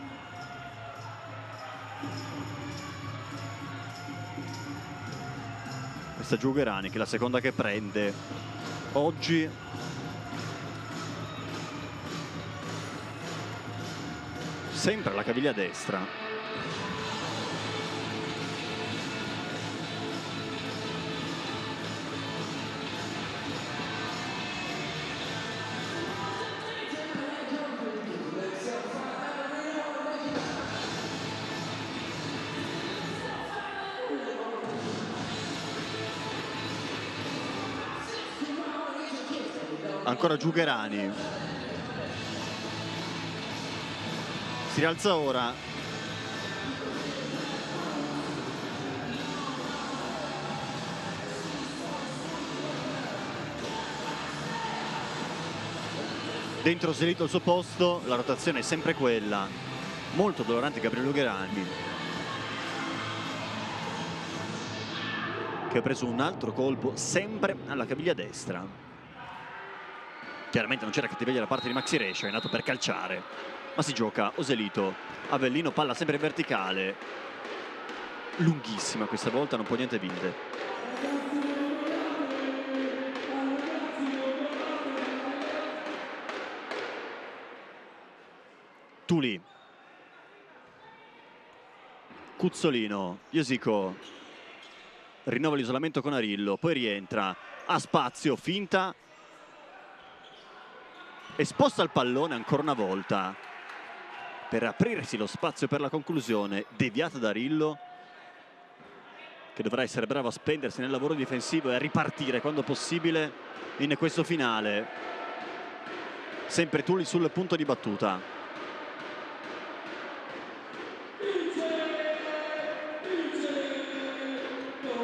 A: Questa giù Ugherani, che è la seconda che prende oggi. Sempre alla caviglia destra. Ancora giù Ugherani, si rialza ora, dentro Selito al suo posto, la rotazione è sempre quella, molto dolorante Gabriele Ugherani, che ha preso un altro colpo sempre alla caviglia destra. Chiaramente non c'era cattiveria da parte di Maxi Rescia, è nato per calciare, ma si gioca Oselito. Avellino, palla sempre in verticale, lunghissima questa volta, non può niente Wilde. Tuli, Cuzzolino, Iosico, rinnova l'isolamento con Arillo, poi rientra, ha spazio, finta e sposta il pallone ancora una volta per aprirsi lo spazio per la conclusione, deviata da Arillo. che dovrà essere bravo a spendersi nel lavoro difensivo e a ripartire quando possibile in questo finale. Sempre Tuli sul punto di battuta.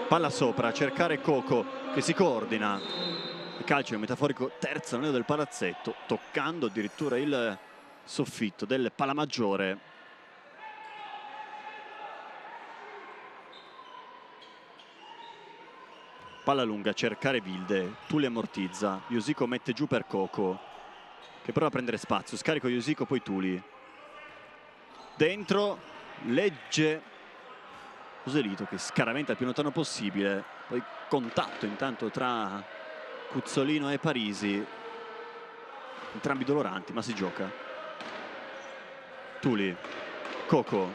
A: Palla sopra, a cercare Coco che si coordina. Il calcio è metaforico terzo anello del palazzetto, toccando addirittura il soffitto del Palamaggiore. Palla lunga, a cercare Wilde, Tuli ammortizza, Iosico mette giù per Coco, che prova a prendere spazio, scarico Iosico, poi Tuli. Dentro, legge Joselito che scaraventa il più lontano possibile, poi contatto intanto tra Cuzzolino e Parisi, entrambi doloranti, ma si gioca. Tuli, Coco,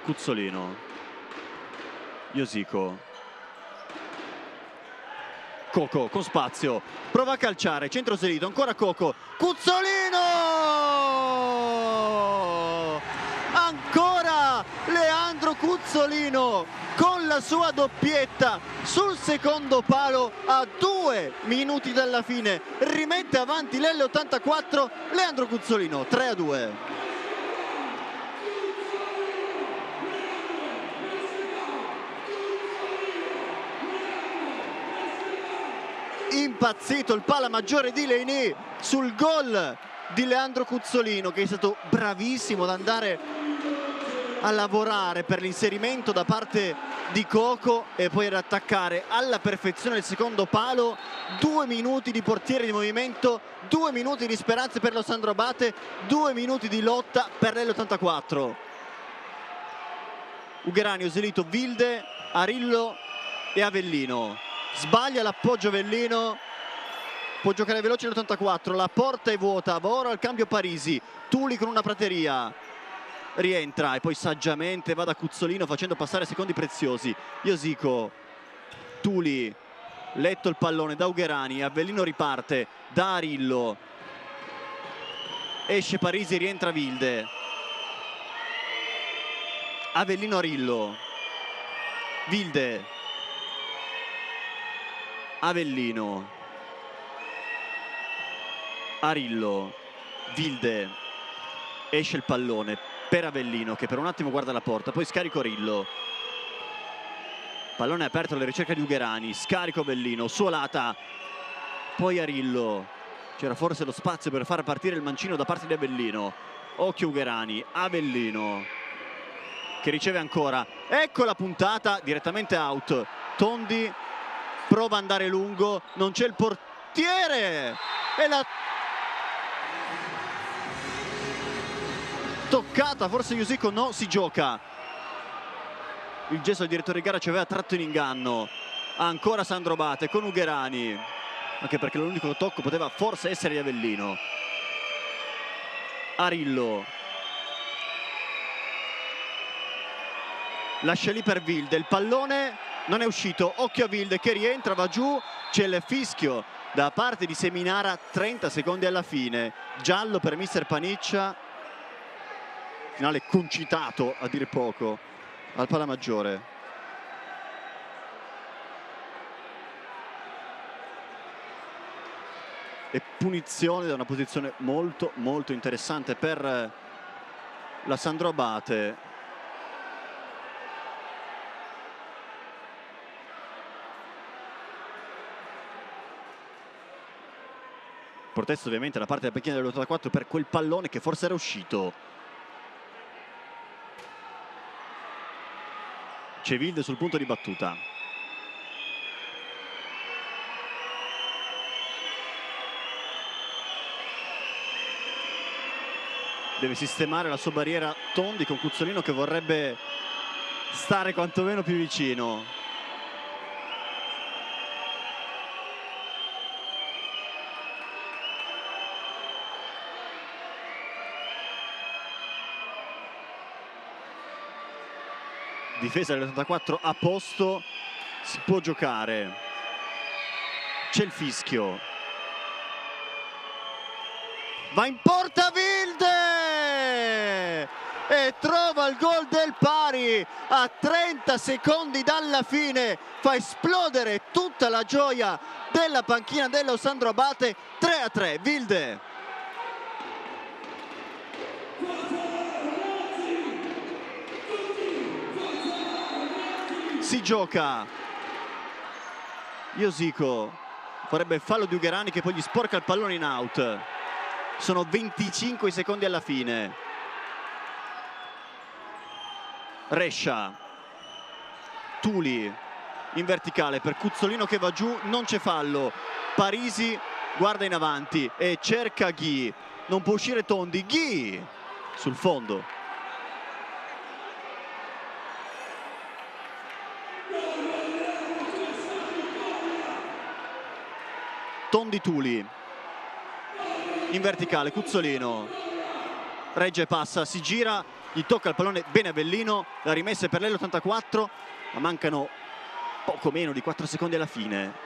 A: Cuzzolino, Iosico. Coco con spazio, prova a calciare, centro Joselito, ancora Coco, Cuzzolino! Ancora Leandro Cuzzolino con la sua doppietta sul secondo palo a 2 minuti dalla fine, rimette avanti l'L84, Leandro Cuzzolino, 3-2. Impazzito il Palamaggiore di Leini sul gol di Leandro Cuzzolino, che è stato bravissimo ad andare a lavorare per l'inserimento da parte di Coco e poi ad attaccare alla perfezione il secondo palo. 2 minuti di portiere di movimento, 2 minuti di speranze per lo Sandro Abate, 2 minuti di lotta per l'L84. Ugherani, Joselito, Wilde, Arillo e Avellino. Sbaglia l'appoggio Avellino, può giocare veloce l'84, la porta è vuota, va ora al cambio Parisi, Tuli con una prateria, rientra e poi saggiamente va da Cuzzolino facendo passare secondi preziosi. Iosico, Tuli, letto il pallone da Ugherani, Avellino riparte da Arillo, esce Parisi, rientra Wilde, Avellino, Arillo, Wilde, Avellino, Arillo, Wilde, esce il pallone per Avellino che per un attimo guarda la porta, poi scarico Arillo, pallone aperto alla ricerca di Ugherani, scarico Avellino, suolata, poi Arillo, c'era forse lo spazio per far partire il mancino da parte di Avellino, occhio Ugherani, Avellino che riceve ancora, ecco la puntata, direttamente out, Tondi prova ad andare lungo, non c'è il portiere e la toccata, forse Iosico no, si gioca. Il gesto del direttore di gara ci aveva tratto in inganno. Ancora Sandro Abate con Ugherani, anche perché l'unico tocco poteva forse essere di Avellino. Arillo lascia lì per Wilde, il pallone non è uscito, occhio a Wilde che rientra, va giù, c'è il fischio da parte di Seminara, 30 secondi alla fine, giallo per mister Paniccia, finale concitato a dir poco al Palamaggiore. E punizione da una posizione molto molto interessante per la Sandro Abate. Protesto ovviamente da parte della panchina dell'84 per quel pallone che forse era uscito. C'è Wilde sul punto di battuta. Deve sistemare la sua barriera Tondi con Cuzzolino che vorrebbe stare quantomeno più vicino. Difesa dell'84 a posto, si può giocare, c'è il fischio, va in porta Wilde, e trova il gol del pari a 30 secondi dalla fine, fa esplodere tutta la gioia della panchina dello Sandro Abate. 3-3 Wilde. Si gioca, Josico farebbe fallo di Ugherani che poi gli sporca il pallone in out. Sono 25 secondi alla fine. Rescia, Tuli in verticale per Cuzzolino che va giù, non c'è fallo. Parisi guarda in avanti e cerca Ghi, non può uscire Tondi. Ghi sul fondo. Tondi, Tuli in verticale, Cuzzolino regge, passa, si gira, gli tocca il pallone bene Avellino, la rimessa è per l'L84, ma mancano poco meno di 4 secondi alla fine.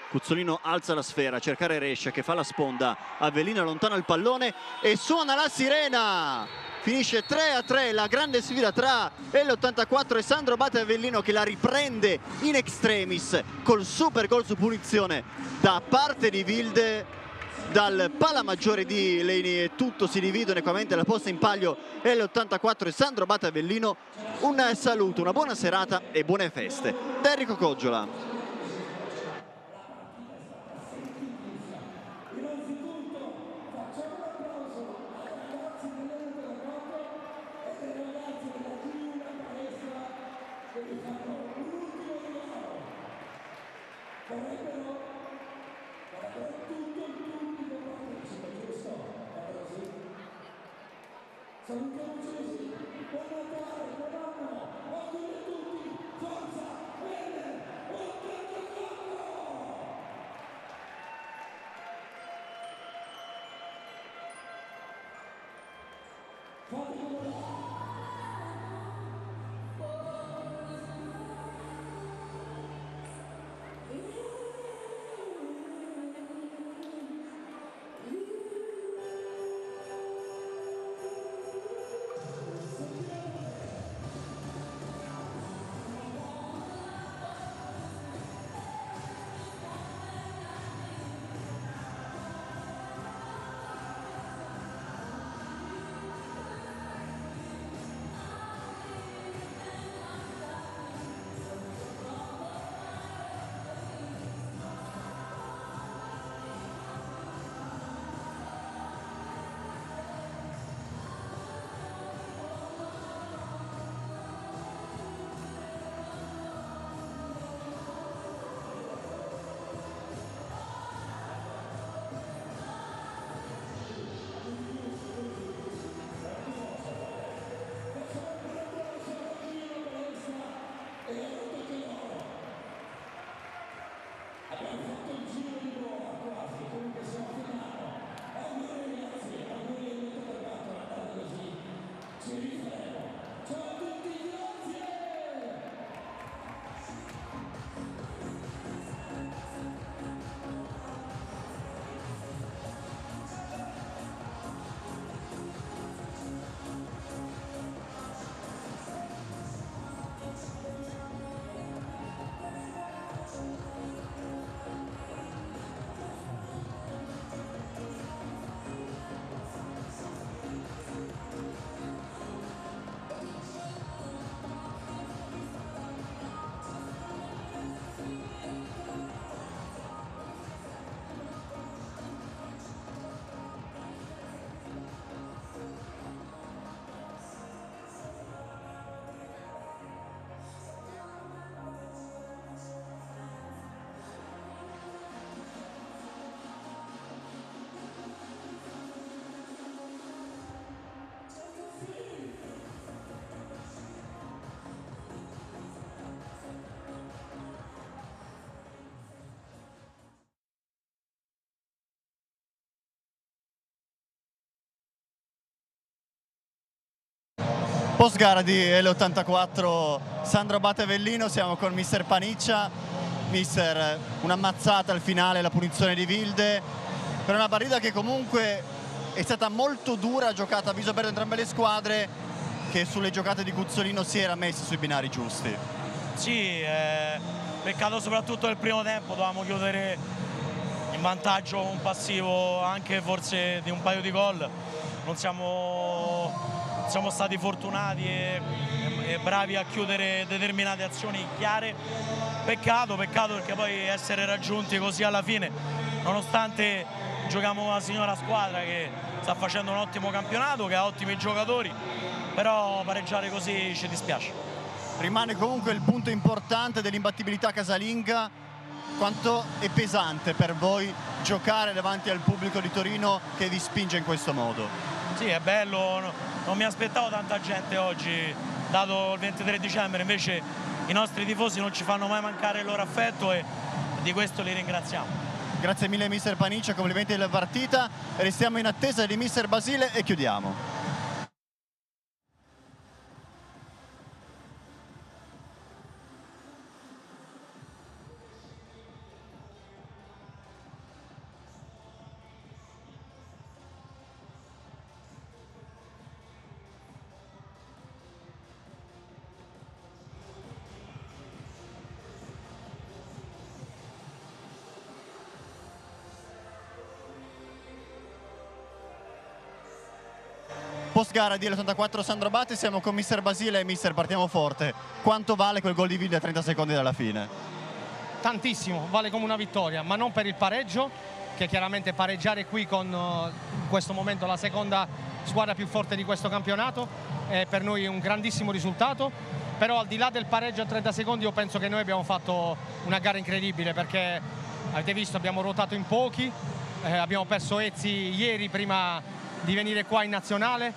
A: Cuzzolino alza la sfera a cercare Rescia che fa la sponda, Avellino allontana il pallone e suona la sirena. Finisce 3-3 la grande sfida tra L84 e Sandro Abate Avellino, che la riprende in extremis col super gol su punizione da parte di Wilde dal pala maggiore di Leni, e tutto si dividono equamente la posta in palio L84 e Sandro Abate Avellino. Un saluto, una buona serata e buone feste da Enrico Coggiola. Post gara di L84 Sandro Abate Avellino, siamo con mister Paniccia. Mister, un'ammazzata al finale, la punizione di Wilde, per una partita che comunque è stata molto dura, giocata a viso aperto entrambe le squadre, che sulle giocate di Guzzolino si era messi sui binari giusti.
B: Sì, peccato soprattutto nel primo tempo, dovevamo chiudere in vantaggio un passivo anche forse di un paio di gol. Non siamo stati fortunati e bravi a chiudere determinate azioni chiare. Peccato perché poi essere raggiunti così alla fine, nonostante giochiamo una signora squadra che sta facendo un ottimo campionato, che ha ottimi giocatori, però pareggiare così ci dispiace.
A: Rimane comunque il punto importante dell'imbattibilità casalinga. Quanto è pesante per voi giocare davanti al pubblico di Torino che vi spinge in questo modo?
B: Sì, è bello, non mi aspettavo tanta gente oggi, dato il 23 dicembre, invece i nostri tifosi non ci fanno mai mancare il loro affetto e di questo li ringraziamo.
A: Grazie mille mister Paniccia, complimenti della partita, restiamo in attesa di mister Basile e chiudiamo. Post gara di L84 Sandro Abate, siamo con mister Basile e mister, partiamo forte. Quanto vale quel gol di Villa a 30 secondi dalla fine?
C: Tantissimo, vale come una vittoria, ma non per il pareggio, che chiaramente pareggiare qui con in questo momento la seconda squadra più forte di questo campionato è per noi un grandissimo risultato, però al di là del pareggio a 30 secondi io penso che noi abbiamo fatto una gara incredibile, perché avete visto abbiamo ruotato in pochi, abbiamo perso Ezzi ieri prima di venire qua in nazionale,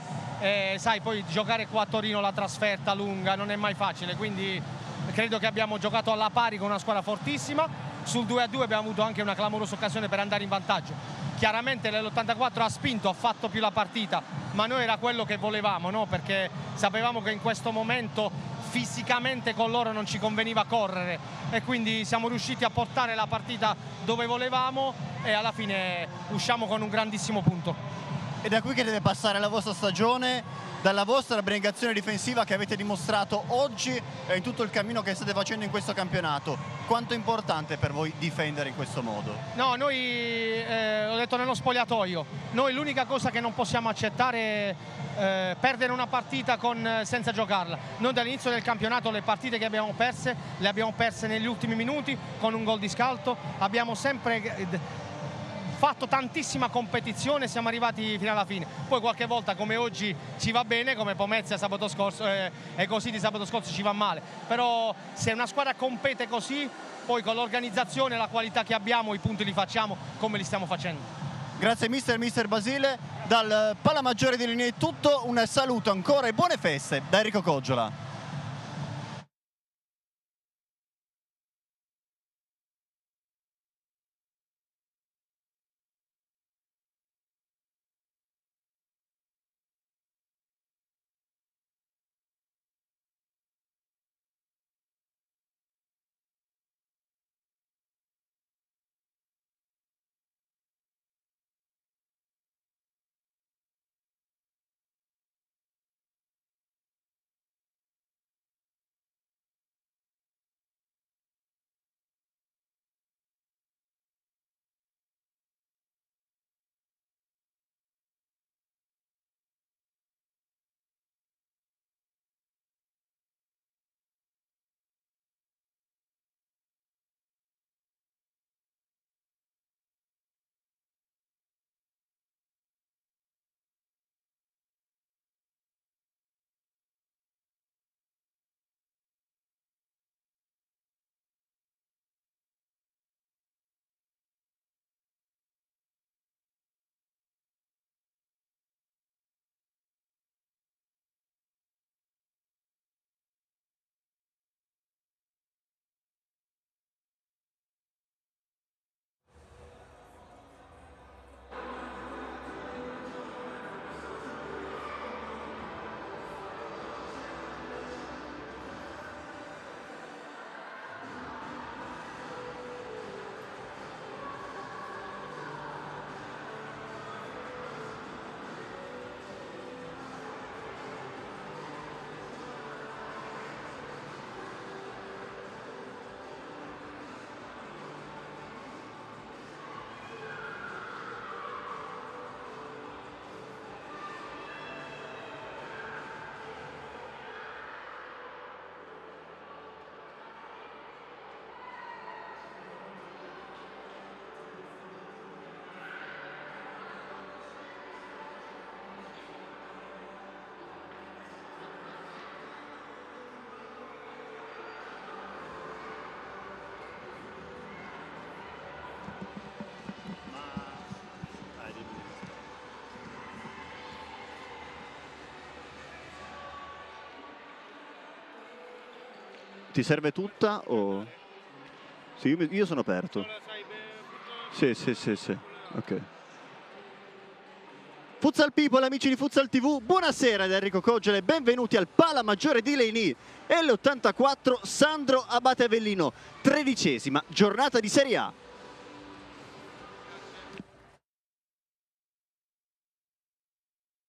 C: sai, poi giocare qua a Torino la trasferta lunga non è mai facile, quindi credo che abbiamo giocato alla pari con una squadra fortissima. Sul 2-2 abbiamo avuto anche una clamorosa occasione per andare in vantaggio. Chiaramente l'84 ha spinto, ha fatto più la partita, ma noi era quello che volevamo, no? Perché sapevamo che in questo momento fisicamente con loro non ci conveniva correre e quindi siamo riusciti a portare la partita dove volevamo e alla fine usciamo con un grandissimo punto.
A: Ed è qui che deve passare la vostra stagione, dalla vostra abnegazione difensiva che avete dimostrato oggi e in tutto il cammino che state facendo in questo campionato. Quanto è importante per voi difendere in questo modo?
C: No, noi, l'ho detto nello spogliatoio, noi l'unica cosa che non possiamo accettare è perdere una partita senza giocarla. Noi dall'inizio del campionato le partite che abbiamo perse, le abbiamo perse negli ultimi minuti con un gol di scalto, abbiamo sempre fatto tantissima competizione, siamo arrivati fino alla fine. Poi qualche volta come oggi ci va bene, come Pomezia sabato scorso e così di sabato scorso ci va male, però se una squadra compete così, poi con l'organizzazione e la qualità che abbiamo i punti li facciamo come li stiamo facendo.
A: Grazie mister Basile, dal Palamaggiore di Linea è tutto, un saluto ancora e buone feste da Enrico Coggiola. Ti serve tutta o... Sì, io sono aperto. Sì. Ok. Futsal People, amici di Futsal TV, buonasera da Enrico Coggiale, benvenuti al Pala Maggiore di Leini. L84 Sandro Abate Avellino, 13ª giornata di Serie A.